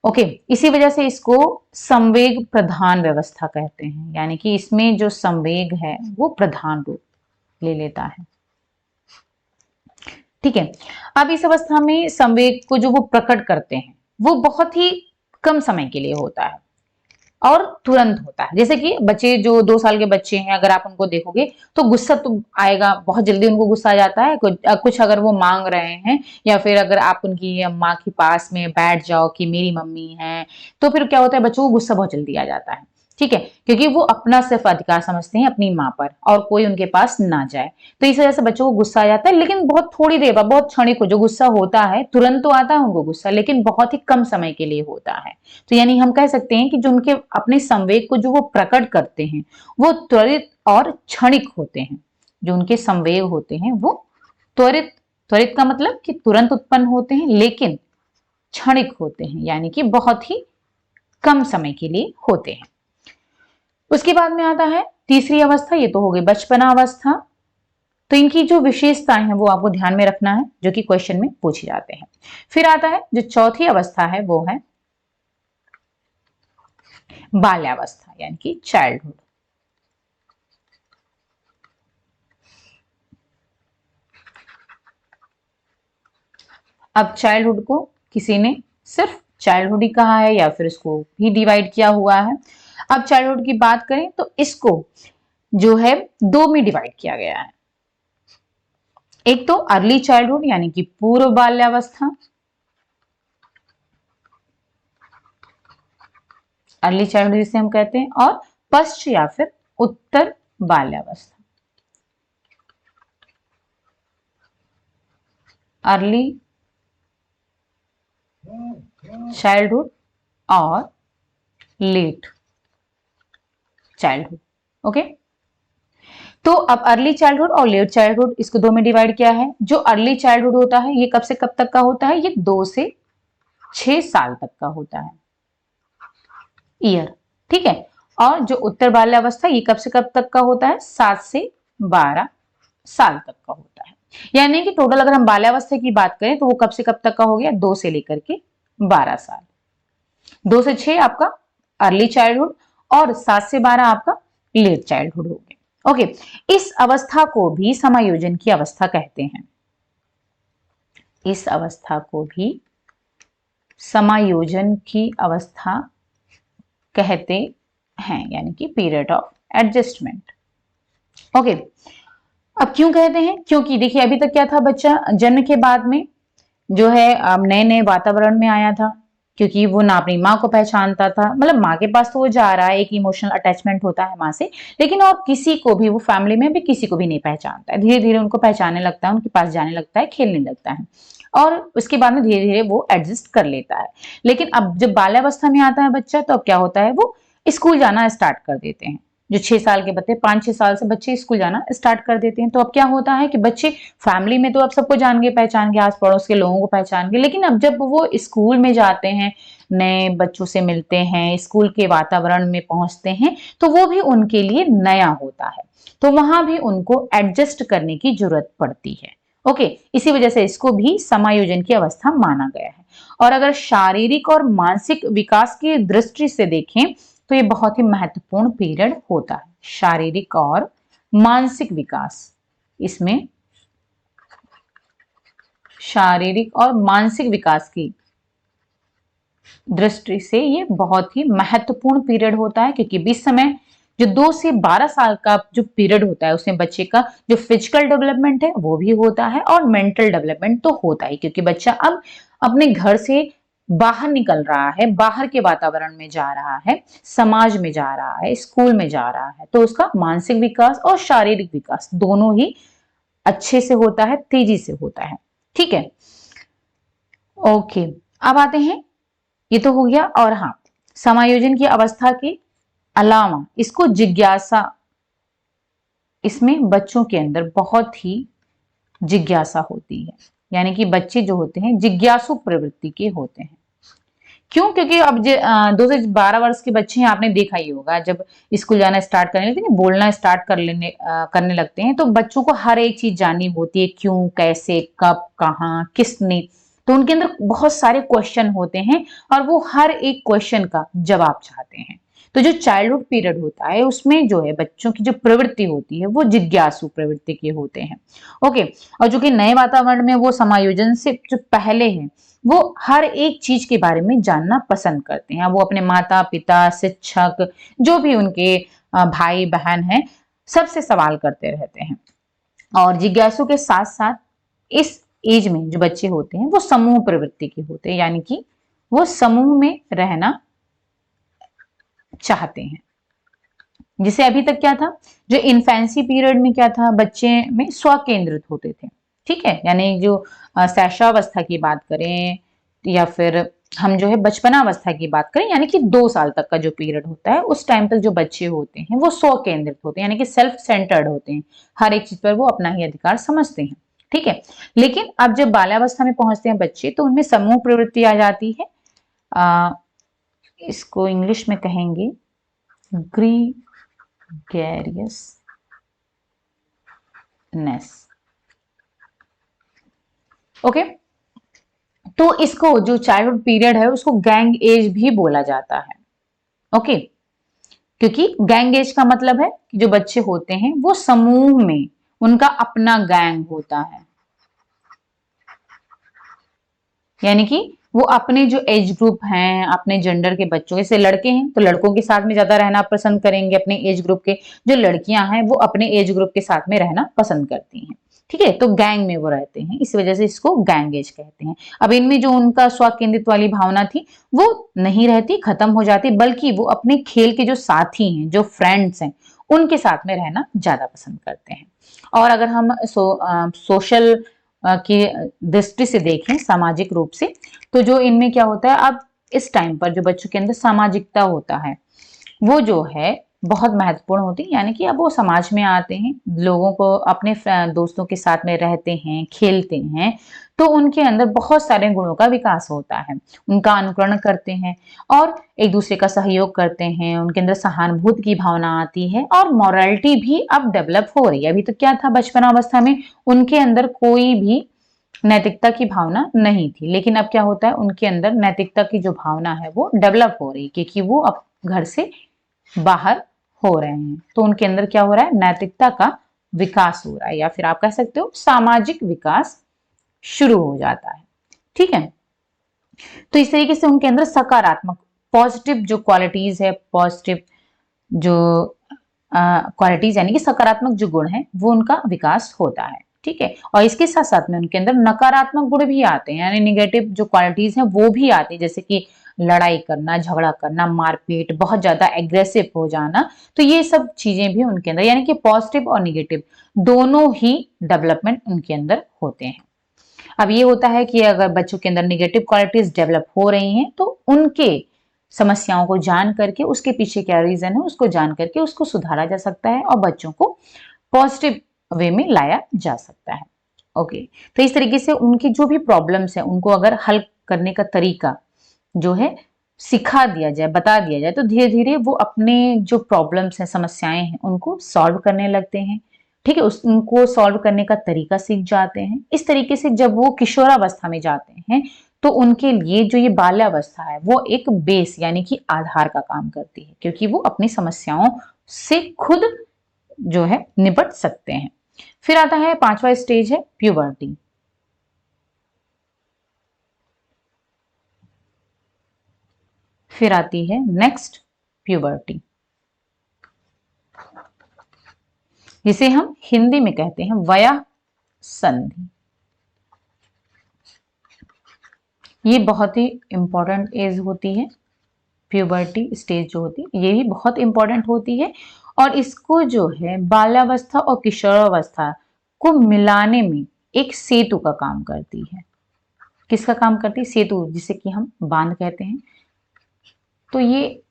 ओके, इसी वजह से इसको संवेग प्रधान व्यवस्था कहते हैं, यानी कि इसमें जो संवेग है वो प्रधान रूप ले लेता है, ठीक है। अब इस अवस्था में संवेग को जो वो प्रकट करते हैं वो बहुत ही कम समय के लिए होता है और तुरंत होता है। जैसे कि बच्चे जो 2 साल के बच्चे हैं, अगर आप उनको देखोगे तो गुस्सा तो आएगा, बहुत जल्दी उनको गुस्सा आ जाता है। कुछ अगर वो मांग रहे हैं, या फिर अगर आप उनकी माँ के पास में बैठ जाओ कि मेरी मम्मी है, तो फिर क्या होता है, बच्चों को गुस्सा बहुत जल्दी आ जाता है, ठीक है, क्योंकि वो अपना सिर्फ अधिकार समझते हैं अपनी माँ पर, और कोई उनके पास ना जाए, तो इस वजह से बच्चों को गुस्सा आ जाता है। लेकिन बहुत थोड़ी देर बाद, बहुत क्षणिक हो जो गुस्सा होता है, तुरंत तो आता है उनको गुस्सा, लेकिन बहुत ही कम समय के लिए होता है। तो यानी हम कह सकते हैं कि जो उनके अपने संवेग को जो वो प्रकट करते हैं वो त्वरित और क्षणिक होते हैं। जो उनके संवेग होते हैं वो त्वरित, त्वरित का मतलब कि तुरंत उत्पन्न होते हैं, लेकिन क्षणिक होते हैं, यानी कि बहुत ही कम समय के लिए होते हैं। उसके बाद में आता है तीसरी अवस्था, ये तो हो गई बचपना अवस्था। तो इनकी जो विशेषताएं हैं वो आपको ध्यान में रखना है, जो कि क्वेश्चन में पूछे जाते हैं। फिर आता है जो चौथी अवस्था है वो है बाल्यावस्था, यानी कि चाइल्डहुड। अब चाइल्डहुड को किसी ने सिर्फ चाइल्डहुड ही कहा है, या फिर इसको भी डिवाइड किया हुआ है। अब चाइल्डहुड की बात करें तो इसको जो है दो में डिवाइड किया गया है। एक तो अर्ली चाइल्डहुड, यानी कि पूर्व बाल्यावस्था, अर्ली चाइल्डहुड जिसे हम कहते हैं, और पश्च या फिर उत्तर बाल्यावस्था। अर्ली चाइल्डहुड और लेट चाइल्डहुड। ओके, तो अब अर्ली चाइल्डहुड और लेट चाइल्डहुड, इसको दो में डिवाइड किया है। जो अर्ली चाइल्डहुड होता है ये कब से कब तक का होता है, ये 2 से 6 साल तक का होता है, ईयर, ठीक है। और जो उत्तर बाल्यावस्था ये कब से कब तक का होता है, 7 से 12 साल तक का होता है। यानी कि टोटल अगर हम बाल्यावस्था की बात करें तो वो कब से कब तक का हो गया, 2 से लेकर के 12 साल। 2 से 6 आपका अर्ली चाइल्डहुड और 7 से 12 आपका लेट चाइल्डहुड हो गया। ओके, इस अवस्था को भी समायोजन की अवस्था कहते हैं। इस अवस्था को भी समायोजन की अवस्था कहते हैं, यानी कि पीरियड ऑफ एडजस्टमेंट। ओके, अब क्यों कहते हैं? क्योंकि देखिए अभी तक क्या था, बच्चा जन्म के बाद में जो है अब नए नए वातावरण में आया था, क्योंकि वो ना अपनी माँ को पहचानता था, मतलब माँ के पास तो वो जा रहा है, एक इमोशनल अटैचमेंट होता है माँ से, लेकिन और किसी को भी, वो फैमिली में भी किसी को भी नहीं पहचानता है। धीरे धीरे उनको पहचानने लगता है, उनके पास जाने लगता है, खेलने लगता है, और उसके बाद में धीरे धीरे वो एडजस्ट कर लेता है। लेकिन अब जब बाल्यावस्था में आता है बच्चा, तो अब क्या होता है, वो स्कूल जाना स्टार्ट कर देते हैं। जो 6 साल के बच्चे, 5-6 साल से बच्चे स्कूल जाना स्टार्ट कर देते हैं। तो अब क्या होता है कि बच्चे फैमिली में तो अब सबको जान गए, पहचान के, आस पड़ोस के लोगों को पहचान के, लेकिन अब जब वो स्कूल में जाते हैं, नए बच्चों से मिलते हैं, स्कूल के वातावरण में पहुंचते हैं, तो वो भी उनके लिए नया होता है। तो वहां भी उनको एडजस्ट करने की जरूरत पड़ती है। ओके, इसी वजह से इसको भी समायोजन की अवस्था माना गया है। और अगर शारीरिक और मानसिक विकास की दृष्टि से देखें, तो ये बहुत ही महत्वपूर्ण पीरियड होता है। शारीरिक और मानसिक विकास, इसमें शारीरिक और मानसिक विकास की दृष्टि से ये बहुत ही महत्वपूर्ण पीरियड होता है, क्योंकि बीच समय जो 2 से 12 साल का जो पीरियड होता है, उसमें बच्चे का जो फिजिकल डेवलपमेंट है वो भी होता है, और मेंटल डेवलपमेंट तो होता है, क्योंकि बच्चा अब अपने घर से बाहर निकल रहा है, बाहर के वातावरण में जा रहा है, समाज में जा रहा है, स्कूल में जा रहा है, तो उसका मानसिक विकास और शारीरिक विकास दोनों ही अच्छे से होता है, तेजी से होता है। ठीक है, ओके, अब आते हैं, ये तो हो गया। और हाँ, समायोजन की अवस्था के अलावा इसको जिज्ञासा, इसमें बच्चों के अंदर बहुत ही जिज्ञासा होती है, यानी कि बच्चे जो होते हैं जिज्ञासु प्रवृत्ति के होते हैं। क्यों? क्योंकि अब 2 से 12 वर्ष के बच्चे हैं, आपने देखा ही होगा, जब स्कूल जाना स्टार्ट करने लगते हैं, बोलना स्टार्ट करने लगते हैं, तो बच्चों को हर एक चीज जाननी होती है, क्यों, कैसे, कब, कहाँ, किसने। तो उनके अंदर बहुत सारे क्वेश्चन होते हैं, और वो हर एक क्वेश्चन का जवाब चाहते हैं। तो जो चाइल्डहुड पीरियड होता है, उसमें जो है बच्चों की जो प्रवृत्ति होती है, वो जिज्ञासु प्रवृत्ति के होते हैं। ओके, और जो कि नए वातावरण में वो समायोजन से जो पहले है, वो हर एक चीज के बारे में जानना पसंद करते हैं। वो अपने माता पिता, शिक्षक, जो भी उनके भाई बहन हैं, सबसे सवाल करते रहते हैं। और जिज्ञासु के साथ साथ इस एज में जो बच्चे होते हैं, वो समूह प्रवृत्ति के होते हैं, यानी कि वो समूह में रहना चाहते हैं। जिसे अभी तक क्या था, जो इन्फेंसी पीरियड में क्या था, बच्चे में स्व केंद्रित होते थे। ठीक है, यानी जो शैशवावस्था की बात करें, या फिर हम जो है बचपनावस्था की बात करें, यानी कि 2 साल तक का जो पीरियड होता है, उस टाइम तक जो बच्चे होते हैं वो स्व केंद्रित होते हैं, यानी कि सेल्फ सेंटर्ड होते हैं। हर एक चीज पर वो अपना ही अधिकार समझते हैं। ठीक है, लेकिन अब जब बाल्यावस्था में पहुंचते हैं बच्चे, तो उनमें समूह प्रवृत्ति आ जाती है। इसको इंग्लिश में कहेंगे ग्रीगेरियसनेस। ओके, तो इसको जो चाइल्डहुड पीरियड है, उसको गैंग एज भी बोला जाता है। ओके, क्योंकि गैंग एज का मतलब है कि जो बच्चे होते हैं वो समूह में, उनका अपना गैंग होता है, यानी कि वो अपने जो एज ग्रुप हैं, अपने जेंडर के बच्चों, जैसे लड़के हैं तो लड़कों के साथ में ज्यादा रहना पसंद करेंगे अपने एज ग्रुप के, जो लड़कियां हैं वो अपने एज ग्रुप के साथ में रहना पसंद करती हैं। ठीक है, तो गैंग में वो रहते हैं, इस वजह से इसको गैंग एज कहते हैं। अब इनमें जो उनका स्व केंद्रित वाली भावना थी, वो नहीं रहती, खत्म हो जाती, बल्कि वो अपने खेल के जो साथी हैं, जो फ्रेंड्स हैं, उनके साथ में रहना ज्यादा पसंद करते हैं। और अगर हम सोशल की दृष्टि से देखें, सामाजिक रूप से, तो जो इनमें क्या होता है, अब इस टाइम पर जो बच्चों के अंदर सामाजिकता होता है, वो जो है बहुत महत्वपूर्ण होती है, यानी कि अब वो समाज में आते हैं, लोगों को, अपने दोस्तों के साथ में रहते हैं, खेलते हैं, तो उनके अंदर बहुत सारे गुणों का विकास होता है, उनका अनुकरण करते हैं, और एक दूसरे का सहयोग करते हैं, उनके अंदर सहानुभूति की भावना आती है, और मॉरलिटी भी अब डेवलप हो रही है। अभी तो क्या था, बचपन अवस्था में उनके अंदर कोई भी नैतिकता की भावना नहीं थी, लेकिन अब क्या होता है, उनके अंदर नैतिकता की जो भावना है वो डेवलप हो रही है, क्योंकि वो अब घर से बाहर हो रहे हैं, तो उनके अंदर क्या हो रहा है, नैतिकता का विकास हो रहा है, या फिर आप कह सकते हो सामाजिक विकास शुरू हो जाता है। ठीक है, तो इस तरीके से उनके अंदर सकारात्मक पॉजिटिव जो क्वालिटीज है, पॉजिटिव जो क्वालिटीज यानी कि सकारात्मक जो गुण है वो उनका विकास होता है। ठीक है, और इसके साथ साथ में उनके अंदर नकारात्मक गुण भी आते हैं, यानी निगेटिव जो क्वालिटीज हैं वो भी आती है, जैसे कि लड़ाई करना, झगड़ा करना, मारपीट, बहुत ज्यादा एग्रेसिव हो जाना। तो ये सब चीजें भी उनके अंदर, यानी कि पॉजिटिव और निगेटिव दोनों ही डेवलपमेंट उनके अंदर होते हैं। अब ये होता है कि अगर बच्चों के अंदर निगेटिव क्वालिटीज डेवलप हो रही हैं तो उनके समस्याओं को जान करके उसके पीछे क्या रीजन है उसको जान करके उसको सुधारा जा सकता है और बच्चों को पॉजिटिव वे में लाया जा सकता है। ओके, तो इस तरीके से उनकी जो भी प्रॉब्लम्स है उनको अगर हल करने का तरीका जो है सिखा दिया जाए, बता दिया जाए, तो धीरे धीरे वो अपने जो प्रॉब्लम्स हैं, समस्याएं हैं, उनको सॉल्व करने लगते हैं। ठीक है, उनको सॉल्व करने का तरीका सीख जाते हैं। इस तरीके से जब वो किशोरावस्था में जाते हैं तो उनके लिए जो ये बाल्यावस्था है वो एक बेस यानी कि आधार का काम करती है, क्योंकि वो अपनी समस्याओं से खुद जो है निपट सकते हैं। फिर आता है 5वां स्टेज है प्यूबर्टी। फिर आती है नेक्स्ट प्यूबर्टी, जिसे हम हिंदी में कहते हैं वया संधि। ये बहुत ही इंपॉर्टेंट एज होती है, प्यूबर्टी स्टेज जो होती है ये भी बहुत इंपॉर्टेंट होती है, और इसको जो है बाल्यावस्था और किशोरावस्था को मिलाने में एक सेतु का काम करती है। किसका काम करती है? सेतु, जिसे कि हम बांध कहते हैं। तो ये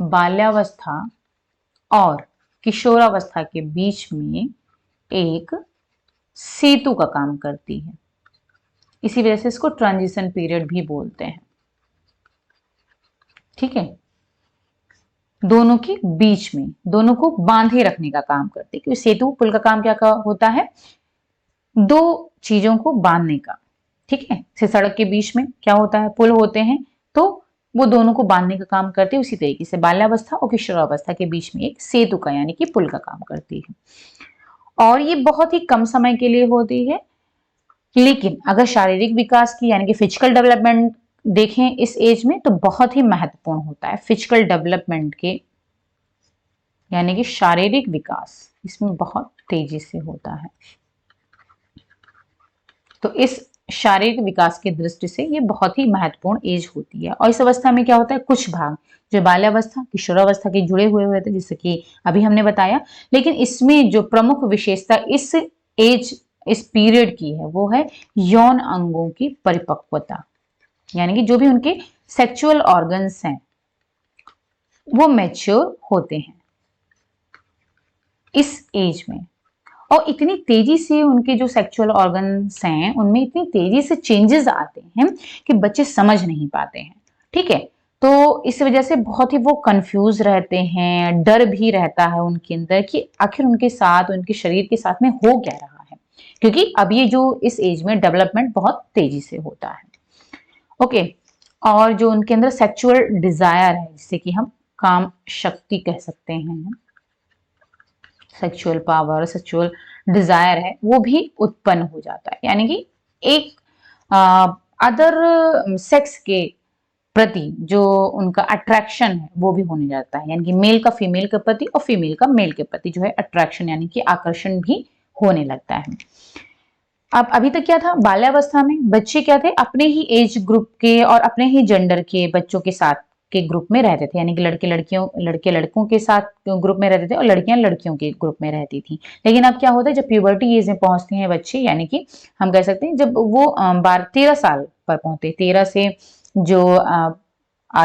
बाल्यावस्था और किशोरावस्था के बीच में एक सेतु का काम करती है, इसी वजह से इसको ट्रांजिशन पीरियड भी बोलते हैं। ठीक है, दोनों के बीच में, दोनों को बांधे रखने का काम करती है, क्योंकि सेतु पुल का काम क्या होता है? दो चीजों को बांधने का। ठीक है, सड़क के बीच में क्या होता है? पुल होते हैं, तो वो दोनों को बांधने का काम करती है। उसी तरीके से बाल्यावस्था और किशोरावस्था के बीच में एक सेतु का यानी कि पुल का काम करती है, और ये बहुत ही कम समय के लिए होती है। लेकिन अगर शारीरिक विकास की यानी कि फिजिकल डेवलपमेंट देखें इस एज में तो बहुत ही महत्वपूर्ण होता है। फिजिकल डेवलपमेंट के यानी कि शारीरिक विकास इसमें बहुत तेजी से होता है। तो इस शारीरिक विकास की दृष्टि से ये बहुत ही महत्वपूर्ण एज होती है। और इस अवस्था में क्या होता है? कुछ भाग जो बाल्यावस्था किशोरावस्था के जुड़े हुए थे, जैसे कि अभी हमने बताया, लेकिन इसमें जो प्रमुख विशेषता इस एज, इस पीरियड की है वो है यौन अंगों की परिपक्वता, यानी कि जो भी उनके सेक्सुअल ऑर्गन्स हैं वो मैच्योर होते हैं इस एज में। और इतनी तेजी से उनके जो सेक्सुअल ऑर्गन्स हैं उनमें इतनी तेजी से चेंजेस आते हैं कि बच्चे समझ नहीं पाते हैं। ठीक है, तो इस वजह से बहुत ही वो कंफ्यूज रहते हैं, डर भी रहता है उनके अंदर कि आखिर उनके साथ, उनके शरीर के साथ में हो क्या रहा है, क्योंकि अब ये जो इस एज में डेवलपमेंट बहुत तेजी से होता है। ओके, और जो उनके अंदर सेक्सुअल डिजायर है, जिसे कि हम काम शक्ति कह सकते हैं, सेक्सुअल पावर, सेक्सुअल डिजायर है, वो भी उत्पन्न हो जाता है, यानी कि एक अदर सेक्स के प्रति जो उनका अट्रैक्शन है वो भी होने जाता है, यानी कि मेल का फीमेल के प्रति और फीमेल का मेल के प्रति जो है अट्रैक्शन यानी कि आकर्षण भी होने लगता है। अब अभी तक क्या था? बाल्यावस्था में बच्चे क्या थे? अपने ही एज ग्रुप के और अपने ही जेंडर के बच्चों के साथ के ग्रुप में रहते थे, यानी कि लड़के लड़कों के साथ ग्रुप में रहते थे और लड़कियां लड़कियों के ग्रुप में रहती थी। लेकिन अब क्या होता है, जब प्यूबर्टी एज में पहुंचते हैं बच्चे, यानी कि हम कह सकते हैं जब वो 13 साल पर पहुंचते, 13 से जो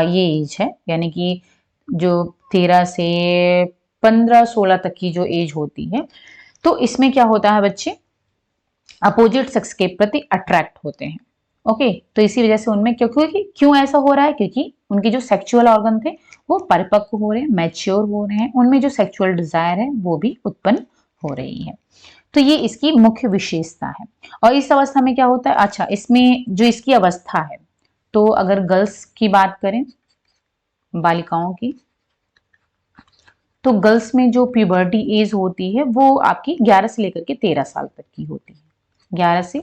ये एज है, यानी कि जो 13 से 15-16 तक की जो एज होती है, तो इसमें क्या होता है, बच्चे अपोजिट सेक्स के प्रति अट्रैक्ट होते हैं। ओके, तो इसी वजह से उनमें क्यों ऐसा हो रहा है? क्योंकि उनके जो सेक्सुअल ऑर्गन थे वो परिपक्व हो रहे हैं, मैच्योर हो रहे हैं, उनमें जो सेक्सुअल डिजायर है वो भी उत्पन्न हो रही है। तो ये इसकी मुख्य विशेषता है। और इस अवस्था में क्या होता है? अच्छा, इसमें जो इसकी अवस्था है, तो अगर गर्ल्स की बात करें, बालिकाओं की, तो गर्ल्स में जो प्यूबर्टी एज होती है वो आपकी 11 से लेकर के 13 साल तक की होती है, 11 से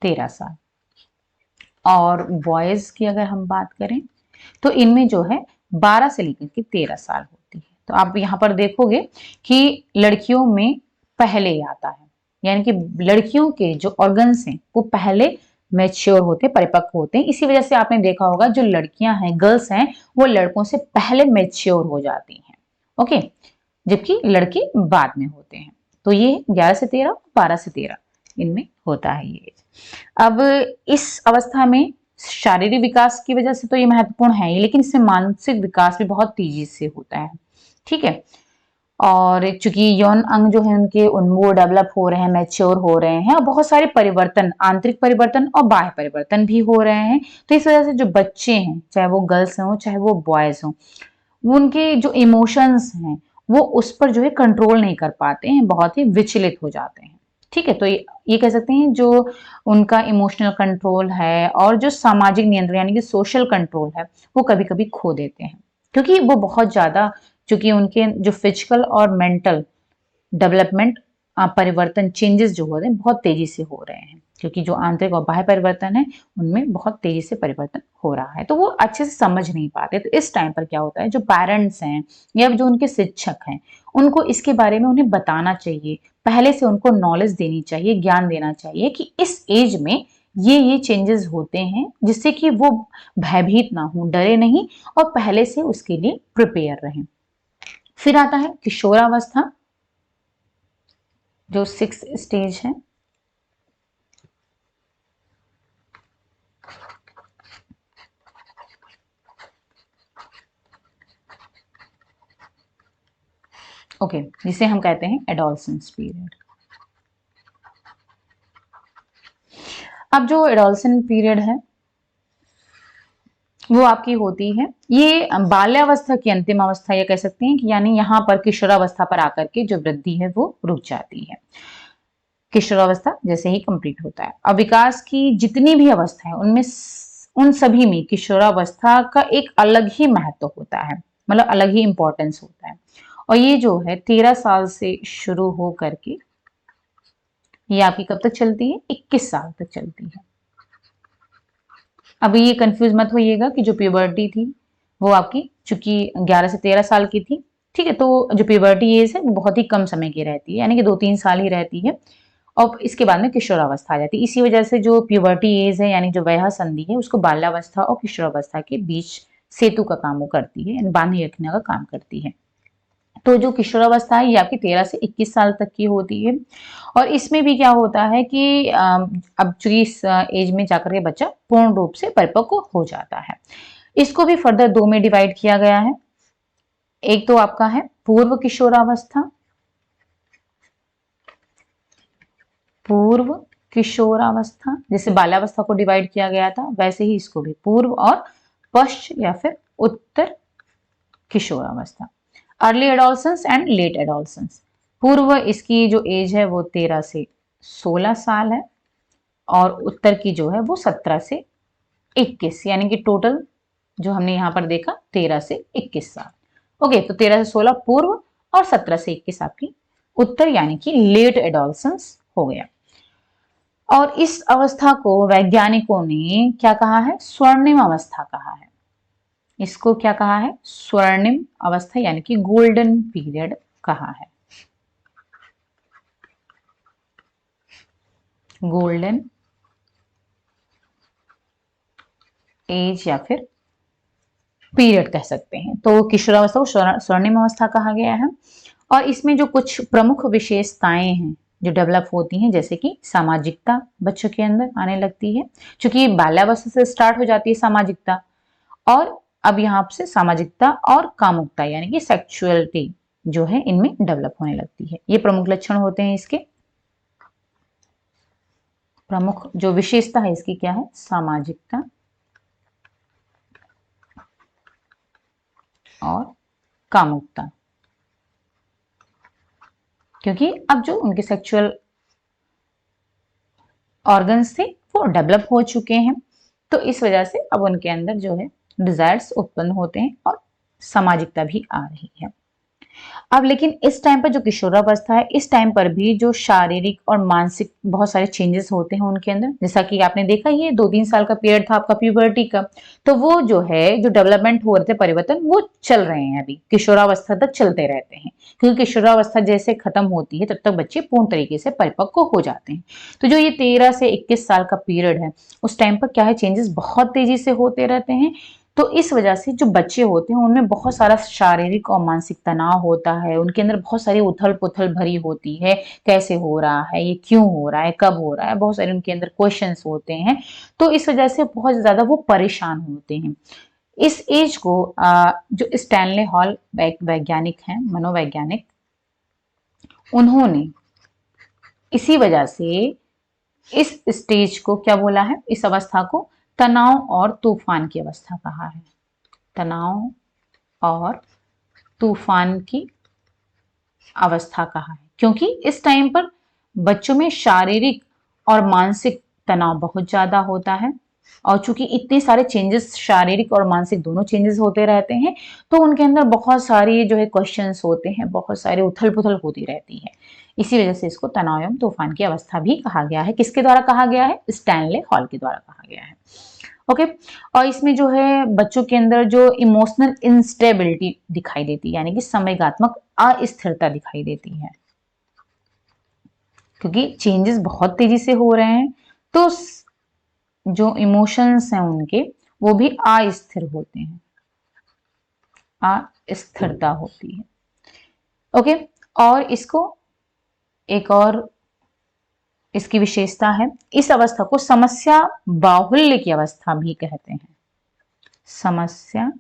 13 साल। और बॉयज की अगर हम बात करें तो इनमें जो है 12 से लेकर के 13 साल होती है। तो आप यहाँ पर देखोगे कि लड़कियों में पहले आता है, यानी कि लड़कियों के जो ऑर्गन्स हैं वो पहले मैच्योर होते, परिपक्व होते हैं। इसी वजह से आपने देखा होगा जो लड़कियां हैं, गर्ल्स हैं, वो लड़कों से पहले मैच्योर हो जाती हैं। ओके, जबकि लड़के बाद में होते हैं। तो ये 11 से 13, 12 से 13 इनमें होता है ये। अब इस अवस्था में शारीरिक विकास की वजह से तो ये महत्वपूर्ण है ही, लेकिन इससे मानसिक विकास भी बहुत तेजी से होता है। ठीक है, और चूंकि यौन अंग जो है उनके वो डेवलप हो रहे हैं, मैच्योर हो रहे हैं, और बहुत सारे परिवर्तन, आंतरिक परिवर्तन और बाह्य परिवर्तन भी हो रहे हैं। तो इस वजह से जो बच्चे हैं, चाहे वो गर्ल्स हों चाहे वो बॉयज हों, उनके जो इमोशंस हैं वो उस पर जो है कंट्रोल नहीं कर पाते हैं, बहुत ही विचलित हो जाते हैं। ठीक है, तो ये कह सकते हैं जो उनका इमोशनल कंट्रोल है और जो सामाजिक नियंत्रण यानी कि सोशल कंट्रोल है वो कभी कभी खो देते हैं, क्योंकि वो बहुत ज्यादा, चूंकि उनके जो फिजिकल और मेंटल डेवलपमेंट परिवर्तन, चेंजेस जो हो रहे हैं बहुत तेजी से हो रहे हैं, क्योंकि जो आंतरिक और बाह्य परिवर्तन है उनमें बहुत तेजी से परिवर्तन हो रहा है, तो वो अच्छे से समझ नहीं पाते। तो इस टाइम पर क्या होता है, जो पेरेंट्स हैं या जो उनके शिक्षक हैं, उनको इसके बारे में उन्हें बताना चाहिए, पहले से उनको नॉलेज देनी चाहिए, ज्ञान देना चाहिए कि इस एज में ये चेंजेस होते हैं, जिससे कि वो भयभीत ना हो, डरे नहीं, और पहले से उसके लिए प्रिपेयर रहें। फिर आता है किशोरावस्था, जो 6th स्टेज है। ओके, जिसे हम कहते हैं एडोलसेंस पीरियड। अब जो एडोलसेंस पीरियड है वो आपकी होती है, ये बाल्यावस्था की अंतिम अवस्था, ये कह सकते हैं कि यानी यहाँ पर किशोरावस्था पर आकर के जो वृद्धि है वो रुक जाती है। किशोरावस्था जैसे ही कंप्लीट होता है, अब विकास की जितनी भी अवस्था है उनमें उन सभी में किशोरावस्था का एक अलग ही महत्व होता है, मतलब अलग ही इंपॉर्टेंस होता है। और ये जो है 13 साल से शुरू हो करके ये आपकी कब तक चलती है, 21 साल तक चलती है। अभी ये कंफ्यूज मत होइएगा कि जो प्यूबर्टी थी वो आपकी चूंकि 11 से 13 साल की थी, ठीक है, तो जो प्यूबर्टी एज है वो बहुत ही कम समय की रहती है, यानी कि 2-3 साल ही रहती है, और इसके बाद में किशोरावस्था आ जाती है। इसी वजह से जो प्यूबर्टी एज है यानी जो वयः संधि है उसको बाल्यावस्था और किशोरावस्था के बीच सेतु का काम वो करती है, यानी बांधे रखने का काम करती है। तो जो किशोरावस्था है ये आपकी 13 से 21 साल तक की होती है, और इसमें भी क्या होता है कि अब चूंकि इस एज में जाकर के बच्चा पूर्ण रूप से परिपक्व हो जाता है। इसको भी फर्दर 2 में डिवाइड किया गया है। एक तो आपका है पूर्व किशोरावस्था, पूर्व किशोरावस्था, जैसे बाल्यावस्था को डिवाइड किया गया था वैसे ही इसको भी पूर्व और पश्च या फिर उत्तर किशोरावस्था। Early adolescence and let adolescence. पूर्व इसकी जो एज है वो 13 से 16 साल है, और उत्तर की जो है वो 17 से 21, यानी कि टोटल जो हमने यहाँ पर देखा 13 से 21 साल। ओके, तो 13 से 16 पूर्व और 17 से 21 आपकी उत्तर, यानी कि लेट एडोलसेंस हो गया। और इस अवस्था को वैज्ञानिकों ने क्या कहा है, स्वर्णिम अवस्था कहा है। इसको क्या कहा है, स्वर्णिम अवस्था, यानी कि गोल्डन पीरियड कहा है, गोल्डन एज या फिर पीरियड कह सकते हैं। तो किशोरावस्था को स्वर्णिम अवस्था कहा गया है, और इसमें जो कुछ प्रमुख विशेषताएं हैं जो डेवलप होती हैं, जैसे कि सामाजिकता बच्चों के अंदर आने लगती है, क्योंकि बाल्यावस्था से स्टार्ट हो जाती है सामाजिकता, और अब यहाँ से सामाजिकता और कामुकता यानी कि सेक्सुअलिटी जो है इनमें डेवलप होने लगती है। ये प्रमुख लक्षण होते हैं इसके, प्रमुख जो विशेषता है इसकी क्या है, सामाजिकता और कामुकता, क्योंकि अब जो उनके सेक्सुअल ऑर्गन्स थे वो डेवलप हो चुके हैं, तो इस वजह से अब उनके अंदर जो है डिजायर्स उत्पन्न होते हैं और सामाजिकता भी आ रही है। अब लेकिन इस टाइम पर जो किशोरावस्था है, इस टाइम पर भी जो शारीरिक और मानसिक बहुत सारे चेंजेस होते हैं उनके अंदर, जैसा कि आपने देखा ही है 2-3 साल का पीरियड था आपका प्यूबर्टी का, तो वो जो है जो डेवलपमेंट हो रहे थे परिवर्तन वो चल रहे हैं अभी किशोरावस्था तक चलते रहते हैं, क्योंकि किशोरावस्था जैसे खत्म होती है तब तक बच्चे पूर्ण तरीके से परिपक्व हो जाते हैं। तो जो ये 13 से 21 साल का पीरियड है उस टाइम पर क्या है चेंजेस बहुत तेजी से होते रहते हैं। तो इस वजह से जो बच्चे होते हैं उनमें बहुत सारा शारीरिक और मानसिक तनाव होता है, उनके अंदर बहुत सारी उथल-पुथल भरी होती है, कैसे हो रहा है, ये क्यों हो रहा है, कब हो रहा है, बहुत सारे उनके अंदर क्वेश्चंस होते हैं, तो इस वजह से बहुत ज़्यादा वो परेशान होते हैं। इस एज को जो स्टैनले हॉल वैज्ञानिक हैं, मनोवैज्ञानिक, उन्होंने इसी वजह से इस स्टेज को क्या बोला है, इस अवस्था को तनाव और तूफान की अवस्था कहा है। तनाव और तूफान की अवस्था कहा है, क्योंकि इस टाइम पर बच्चों में शारीरिक और मानसिक तनाव बहुत ज्यादा होता है, और चूंकि इतने सारे चेंजेस शारीरिक और मानसिक दोनों चेंजेस होते रहते हैं, तो उनके अंदर बहुत सारी जो है क्वेश्चंस होते हैं, बहुत सारी उथल पुथल होती रहती है। इसी वजह से इसको तनाव एवं तूफान की अवस्था भी कहा गया है। किसके द्वारा कहा गया है? स्टैनले हॉल के द्वारा कहा गया है। ओके। और इसमें जो है बच्चों के अंदर जो इमोशनल इंस्टेबिलिटी दिखाई देती है, यानी कि संवेगात्मक अस्थिरता दिखाई देती है, क्योंकि चेंजेस बहुत तेजी से हो रहे हैं, तो जो इमोशंस हैं उनके वो भी अस्थिर होते हैं, अस्थिरता होती है। ओके। और इसको एक और इसकी विशेषता है, इस अवस्था को समस्या बाहुल्य की अवस्था भी कहते हैं। समस्या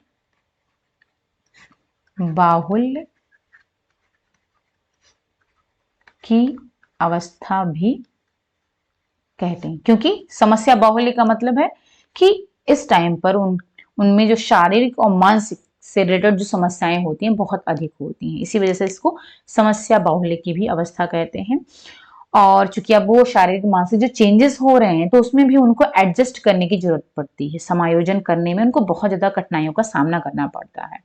बाहुल्य की अवस्था भी कहते हैं, क्योंकि समस्या बाहुल्य का मतलब है कि इस टाइम पर उनमें जो शारीरिक और मानसिक से रिलेटेड जो समस्याएं होती हैं बहुत अधिक होती हैं, इसी वजह से इसको समस्या बाहुल्य की भी अवस्था कहते हैं। और चूंकि अब वो शारीरिक मानसिक जो चेंजेस हो रहे हैं तो उसमें भी उनको एडजस्ट करने की जरूरत पड़ती है, समायोजन करने में उनको बहुत ज्यादा कठिनाइयों का सामना करना पड़ता है।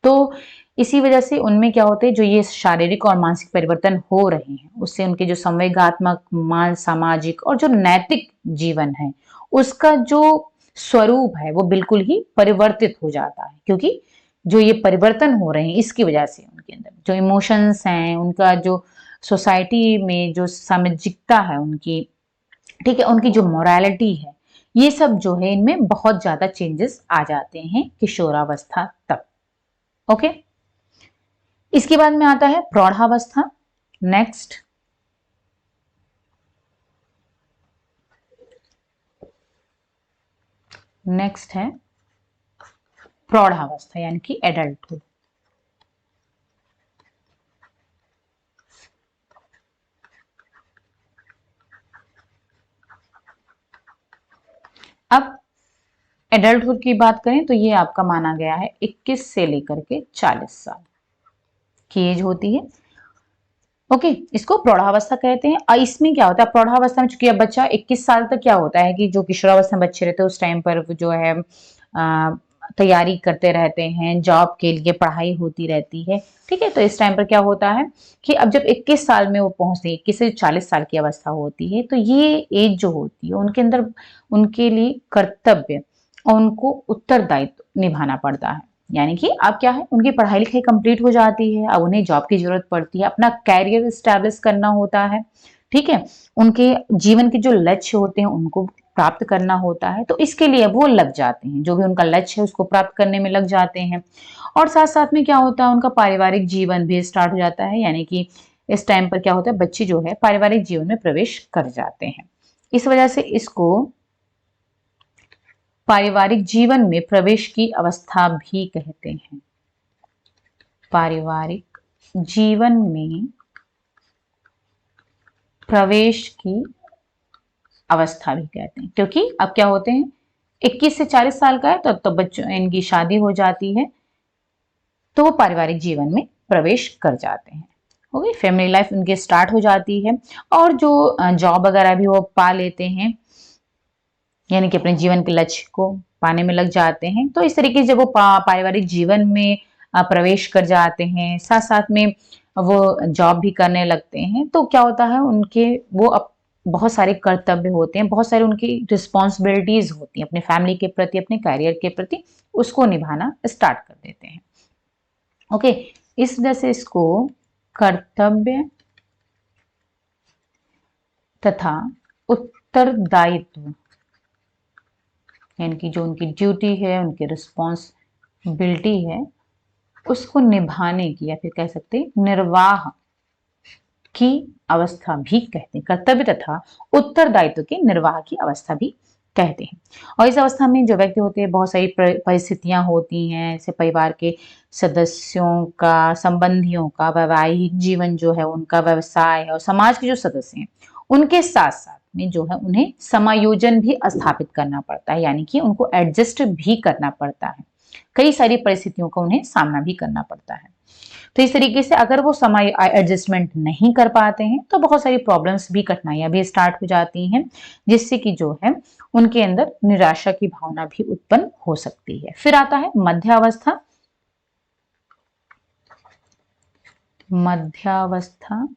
तो इसी वजह से उनमें क्या होते हैं, जो ये शारीरिक और मानसिक परिवर्तन हो रहे हैं उससे उनके जो संवेगात्मक, मान, सामाजिक और जो नैतिक जीवन है उसका जो स्वरूप है वो बिल्कुल ही परिवर्तित हो जाता है, क्योंकि जो ये परिवर्तन हो रहे हैं इसकी वजह से उनके अंदर जो इमोशंस हैं, उनका जो सोसाइटी में जो सामाजिकता है उनकी, ठीक है, उनकी जो मोरालिटी है, ये सब जो है इनमें बहुत ज्यादा चेंजेस आ जाते हैं किशोरावस्था तक। ओके। इसके बाद में आता है प्रौढ़ावस्था। नेक्स्ट है प्रौढ़ावस्था यानी कि एडल्टहुड। अब एडल्टहुड की बात करें तो ये आपका माना गया है 21 से लेकर के 40 साल की एज होती है। ओके। इसको प्रौढ़ावस्था कहते हैं। और इसमें क्या होता है, प्रौढ़ावस्था में चूंकि अब बच्चा 21 साल तक क्या होता है कि जो किशोरावस्था में बच्चे रहते हैं उस टाइम पर जो है तैयारी करते रहते हैं, जॉब के लिए पढ़ाई होती रहती है, ठीक है। तो इस टाइम पर क्या होता है कि अब जब 21 साल में वो पहुंचते हैं, 21 से 40 साल की अवस्था होती है, तो ये एज जो होती है उनके अंदर उनके लिए कर्तव्य और उनको उत्तरदायित्व निभाना पड़ता है। यानी कि अब क्या है, उनकी पढ़ाई लिखाई कंप्लीट हो जाती है, अब उन्हें जॉब की जरूरत पड़ती है, अपना कैरियर स्टैब्लिश करना होता है, ठीक है, उनके जीवन के जो लक्ष्य होते हैं उनको प्राप्त करना होता है, तो इसके लिए वो लग जाते हैं, जो भी उनका लक्ष्य है उसको प्राप्त करने में लग जाते हैं। और साथ साथ में क्या होता है, उनका पारिवारिक जीवन भी स्टार्ट हो जाता है, यानी कि इस टाइम पर क्या होता है, बच्चे जो है पारिवारिक जीवन में प्रवेश कर जाते हैं। इस वजह से इसको पारिवारिक जीवन में प्रवेश की अवस्था भी कहते हैं। पारिवारिक जीवन में प्रवेश की अवस्था भी कहते हैं, क्योंकि अब क्या होते हैं 21 से 40 साल का है तो अब तो बच्चों इनकी शादी हो जाती है, तो वो पारिवारिक जीवन में प्रवेश कर जाते हैं। हो गई, फैमिली लाइफ उनकी स्टार्ट हो जाती है, और जो जॉब वगैरह भी वो पा लेते हैं, यानी कि अपने जीवन के लक्ष्य को पाने में लग जाते हैं। तो इस तरीके से जब वो पारिवारिक जीवन में प्रवेश कर जाते हैं, साथ साथ में वो जॉब भी करने लगते हैं, तो क्या होता है उनके बहुत सारे कर्तव्य होते हैं, बहुत सारी उनकी रिस्पॉन्सिबिलिटीज होती हैं अपने फैमिली के प्रति, अपने करियर के प्रति, उसको निभाना स्टार्ट कर देते हैं। ओके, इस वजह से इसको कर्तव्य तथा उत्तरदायित्व, यानी कि जो उनकी ड्यूटी है, उनकी रिस्पॉन्सिबिलिटी है, उसको निभाने की या फिर कह सकते हैं निर्वाह की अवस्था भी कहते हैं। कर्तव्य तथा उत्तरदायित्व के निर्वाह की अवस्था भी कहते हैं। और इस अवस्था में जो व्यक्ति होते हैं, बहुत सारी परिस्थितियां होती हैं, जैसे परिवार के सदस्यों का, संबंधियों का, वैवाहिक जीवन जो है उनका, व्यवसाय और समाज के जो सदस्य हैं उनके साथ साथ में जो है उन्हें समायोजन भी स्थापित करना पड़ता है, यानी कि उनको एडजस्ट भी करना पड़ता है। कई सारी परिस्थितियों का उन्हें सामना भी करना पड़ता है। तो इस तरीके से अगर वो समय एडजस्टमेंट नहीं कर पाते हैं तो बहुत सारी प्रॉब्लम्स भी, कठिनाइयां भी स्टार्ट हो जाती हैं, जिससे कि जो है उनके अंदर निराशा की भावना भी उत्पन्न हो सकती है। फिर आता है मध्यावस्था। मध्यावस्था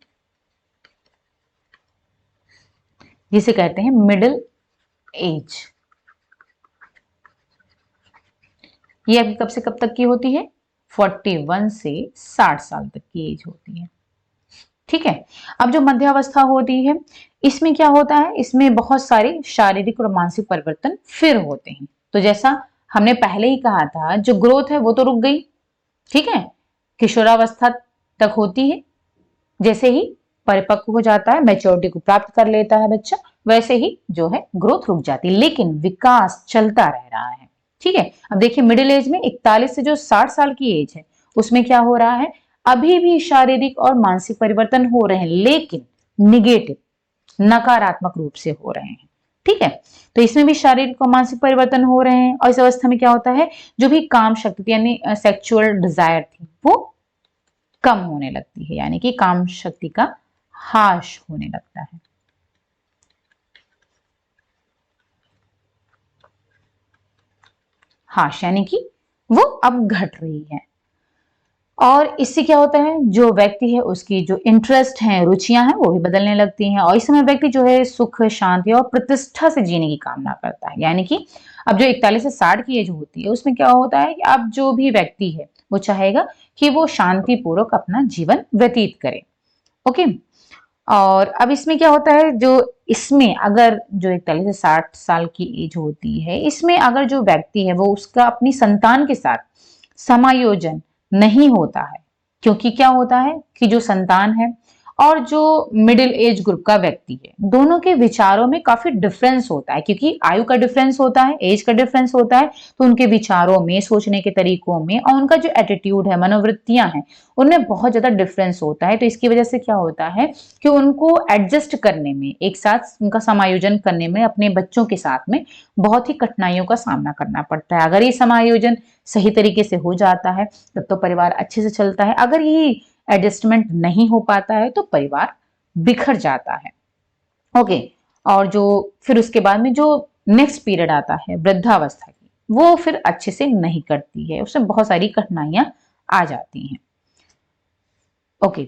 जिसे कहते हैं मिडिल एज। ये अभी कब से कब तक की होती है? 41 से 60 साल तक की एज होती है। ठीक है, अब जो मध्यावस्था होती है इसमें क्या होता है, इसमें बहुत सारे शारीरिक और मानसिक परिवर्तन फिर होते हैं। तो जैसा हमने पहले ही कहा था, जो ग्रोथ है वो तो रुक गई, ठीक है, किशोरावस्था तक होती है, जैसे ही परिपक्व हो जाता है, मैच्योरिटी को प्राप्त कर लेता है बच्चा, वैसे ही जो है ग्रोथ रुक जाती है, लेकिन विकास चलता रह रहा है। ठीक है, अब देखिए मिडिल एज में 41 से जो 60 साल की एज है उसमें क्या हो रहा है, अभी भी शारीरिक और मानसिक परिवर्तन हो रहे हैं, लेकिन निगेटिव, नकारात्मक रूप से हो रहे हैं। ठीक है, तो इसमें भी शारीरिक और मानसिक परिवर्तन हो रहे हैं। और इस अवस्था में क्या होता है, जो भी काम शक्ति यानी सेक्सुअल डिजायर थी वो कम होने लगती है, यानी कि काम शक्ति का ह्रास होने लगता है। ह्रास यानी कि वो अब घट रही है। और इससे क्या होता है, जो व्यक्ति है उसकी जो इंटरेस्ट है, रुचियां हैं, वो भी बदलने लगती हैं। और इस समय व्यक्ति जो है सुख, शांति और प्रतिष्ठा से जीने की कामना करता है। यानी कि अब जो 41 से 60 की एज होती है उसमें क्या होता है कि अब जो भी व्यक्ति है वो चाहेगा कि वो शांतिपूर्वक अपना जीवन व्यतीत करे। ओके, और अब इसमें क्या होता है, जो इसमें अगर जो 41 से 60 साल की एज होती है, इसमें अगर जो व्यक्ति है वो उसका अपनी संतान के साथ समायोजन नहीं होता है, क्योंकि क्या होता है कि जो संतान है और जो मिडिल एज ग्रुप का व्यक्ति है, दोनों के विचारों में काफी डिफरेंस होता है, क्योंकि आयु का डिफरेंस होता है, एज का डिफरेंस होता है, तो उनके विचारों में, सोचने के तरीकों में और उनका जो एटीट्यूड है, मनोवृत्तियां हैं, उनमें बहुत ज्यादा डिफरेंस होता है। तो इसकी वजह से क्या होता है कि उनको एडजस्ट करने में, एक साथ उनका समायोजन करने में अपने बच्चों के साथ में बहुत ही कठिनाइयों का सामना करना पड़ता है। अगर ये समायोजन सही तरीके से हो जाता है तब तो परिवार अच्छे से चलता है, अगर ये एडजस्टमेंट नहीं हो पाता है तो परिवार बिखर जाता है। ओके, और जो फिर उसके बाद में जो नेक्स्ट पीरियड आता है वृद्धावस्था की, वो फिर अच्छे से नहीं करती है, उसमें बहुत सारी कठिनाइयां आ जाती हैं। ओके,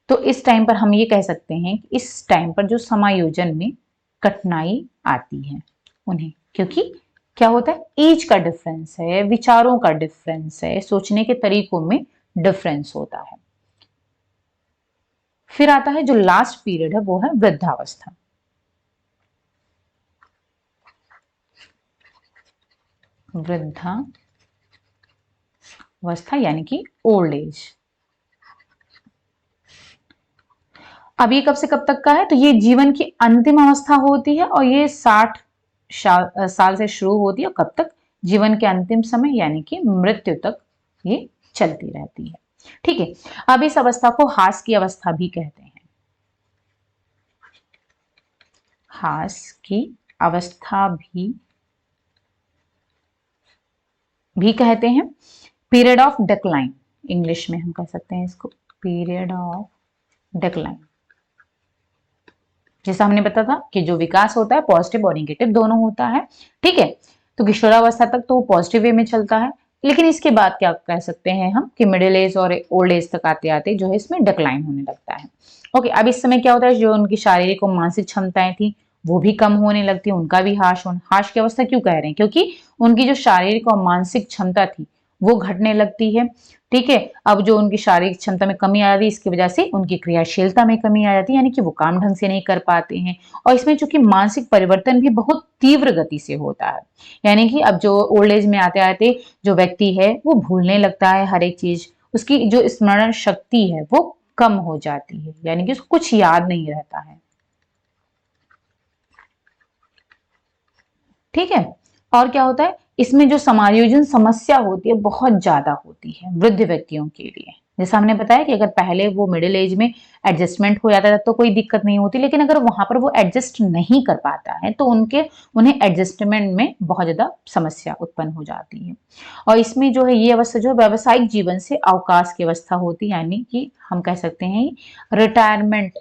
तो इस टाइम पर हम ये कह सकते हैं कि इस टाइम पर जो समायोजन में कठिनाई आती है उन्हें, क्योंकि क्या होता है, एज का डिफरेंस है, विचारों का डिफरेंस है, सोचने के तरीकों में डिफरेंस होता है। फिर आता है जो लास्ट पीरियड है वो है वृद्धावस्था। वृद्धावस्था यानी कि ओल्ड एज। अब ये कब से कब तक का है, तो ये जीवन की अंतिम अवस्था होती है और ये 60 साल से शुरू होती है और कब तक, जीवन के अंतिम समय यानी कि मृत्यु तक ये चलती रहती है। ठीक है, अब इस अवस्था को ह्रास की अवस्था भी कहते हैं। ह्रास की अवस्था भी कहते हैं। पीरियड ऑफ डिक्लाइन, इंग्लिश में हम कह सकते हैं इसको पीरियड ऑफ डिक्लाइन। जैसा हमने बताया था कि जो विकास होता है पॉजिटिव और निगेटिव दोनों होता है। ठीक है, तो किशोरावस्था तक तो पॉजिटिव वे में चलता है, लेकिन इसके बाद क्या कह सकते हैं हम कि मिडिल एज और ओल्ड एज तक आते आते जो है इसमें डिक्लाइन होने लगता है। ओके, अब इस समय क्या होता है, जो उनकी शारीरिक और मानसिक क्षमताएं थी वो भी कम होने लगती है, उनका भी हाश की अवस्था क्यों कह रहे हैं, क्योंकि उनकी जो शारीरिक और मानसिक क्षमता थी वो घटने लगती है। ठीक है, अब जो उनकी शारीरिक क्षमता में कमी आ जाती है, इसकी वजह से उनकी क्रियाशीलता में कमी आ जाती है, यानी कि वो काम ढंग से नहीं कर पाते हैं। और इसमें चूंकि मानसिक परिवर्तन भी बहुत तीव्र गति से होता है, यानी कि अब जो ओल्ड एज में आते आते जो व्यक्ति है वो भूलने लगता है हर एक चीज, उसकी जो स्मरण शक्ति है वो कम हो जाती है, यानी कि उसको कुछ याद नहीं रहता है। ठीक है, और क्या होता है, इसमें जो समायोजन समस्या होती है बहुत ज्यादा होती है वृद्ध व्यक्तियों के लिए। जैसा हमने बताया कि अगर पहले वो मिडिल एज में एडजस्टमेंट हो जाता है तो कोई दिक्कत नहीं होती, लेकिन अगर वहां पर वो एडजस्ट नहीं कर पाता है तो उन्हें एडजस्टमेंट में बहुत ज्यादा समस्या उत्पन्न हो जाती है। और इसमें जो है ये अवस्था जो है व्यावसायिक जीवन से अवकाश की अवस्था होती है, यानी कि हम कह सकते हैं रिटायरमेंट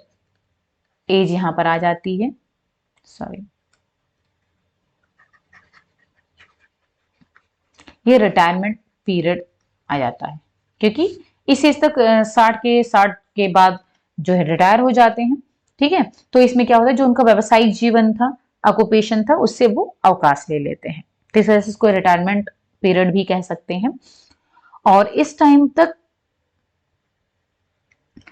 एज यहाँ पर आ जाती है। सॉरी, ये रिटायरमेंट पीरियड आ जाता है, क्योंकि इस एज तक 60 के बाद जो है रिटायर हो जाते हैं। ठीक है, तो इसमें क्या होता है, जो उनका व्यवसायिक जीवन था, ऑक्यूपेशन था, उससे वो अवकाश ले लेते हैं, तो इस वजह से इसको रिटायरमेंट पीरियड भी कह सकते हैं। और इस टाइम तक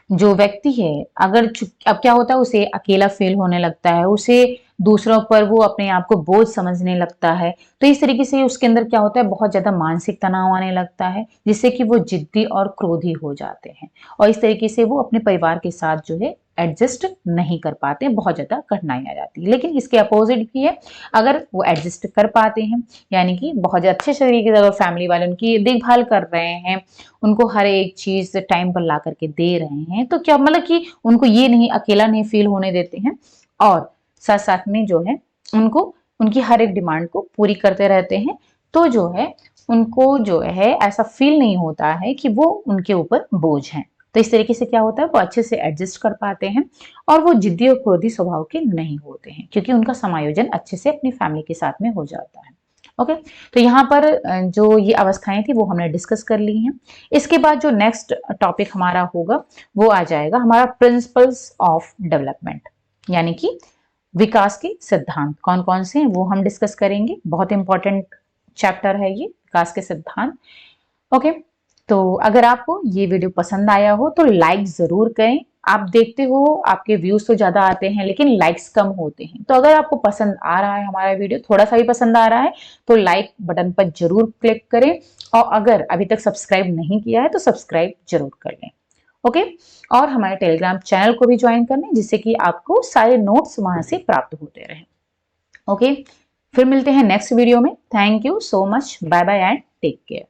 जो व्यक्ति है, अगर अब क्या होता है, उसे अकेला फील होने लगता है, उसे दूसरों पर वो अपने आप को बोझ समझने लगता है, तो इस तरीके से उसके अंदर क्या होता है, बहुत ज्यादा मानसिक तनाव आने लगता है, जिससे कि वो जिद्दी और क्रोधी हो जाते हैं, और इस तरीके से वो अपने परिवार के साथ जो है एडजस्ट नहीं कर पाते, बहुत ज्यादा कठिनाई आ जाती है। लेकिन इसके अपोजिट भी है, अगर वो एडजस्ट कर पाते हैं, यानी कि बहुत अच्छे तरीके से अगर फैमिली वाले उनकी देखभाल कर रहे हैं, उनको हर एक चीज टाइम पर ला करके दे रहे हैं, तो क्या मतलब कि उनको ये नहीं, अकेला नहीं फील होने देते हैं, और साथ साथ में जो है उनको उनकी हर एक डिमांड को पूरी करते रहते हैं, तो जो है उनको जो है ऐसा फील नहीं होता है कि वो उनके ऊपर बोझ है। तो इस तरीके से क्या होता है, वो अच्छे से एडजस्ट कर पाते हैं, और वो जिद्दी और क्रोधी स्वभाव के नहीं होते हैं, क्योंकि उनका समायोजन अच्छे से अपनी फैमिली के साथ में हो जाता है। ओके, तो यहाँ पर जो ये अवस्थाएं थी वो हमने डिस्कस कर ली हैं। इसके बाद जो नेक्स्ट टॉपिक हमारा होगा वो आ जाएगा हमारा प्रिंसिपल्स ऑफ डेवलपमेंट, यानी कि विकास के सिद्धांत कौन कौन से हैं वो हम डिस्कस करेंगे। बहुत इंपॉर्टेंट चैप्टर है ये, विकास के सिद्धांत। ओके, तो अगर आपको ये वीडियो पसंद आया हो तो लाइक जरूर करें। आप देखते हो आपके व्यूज तो ज्यादा आते हैं लेकिन लाइक्स कम होते हैं, तो अगर आपको पसंद आ रहा है हमारा वीडियो, थोड़ा सा भी पसंद आ रहा है, तो लाइक बटन पर जरूर क्लिक करें, और अगर अभी तक सब्सक्राइब नहीं किया है तो सब्सक्राइब जरूर कर लें। ओके, और हमारे टेलीग्राम चैनल को भी ज्वाइन कर लें, जिससे कि आपको सारे नोट्स वहां से प्राप्त होते रहें। ओके, फिर मिलते हैं नेक्स्ट वीडियो में। Thank you so much, bye bye and take care.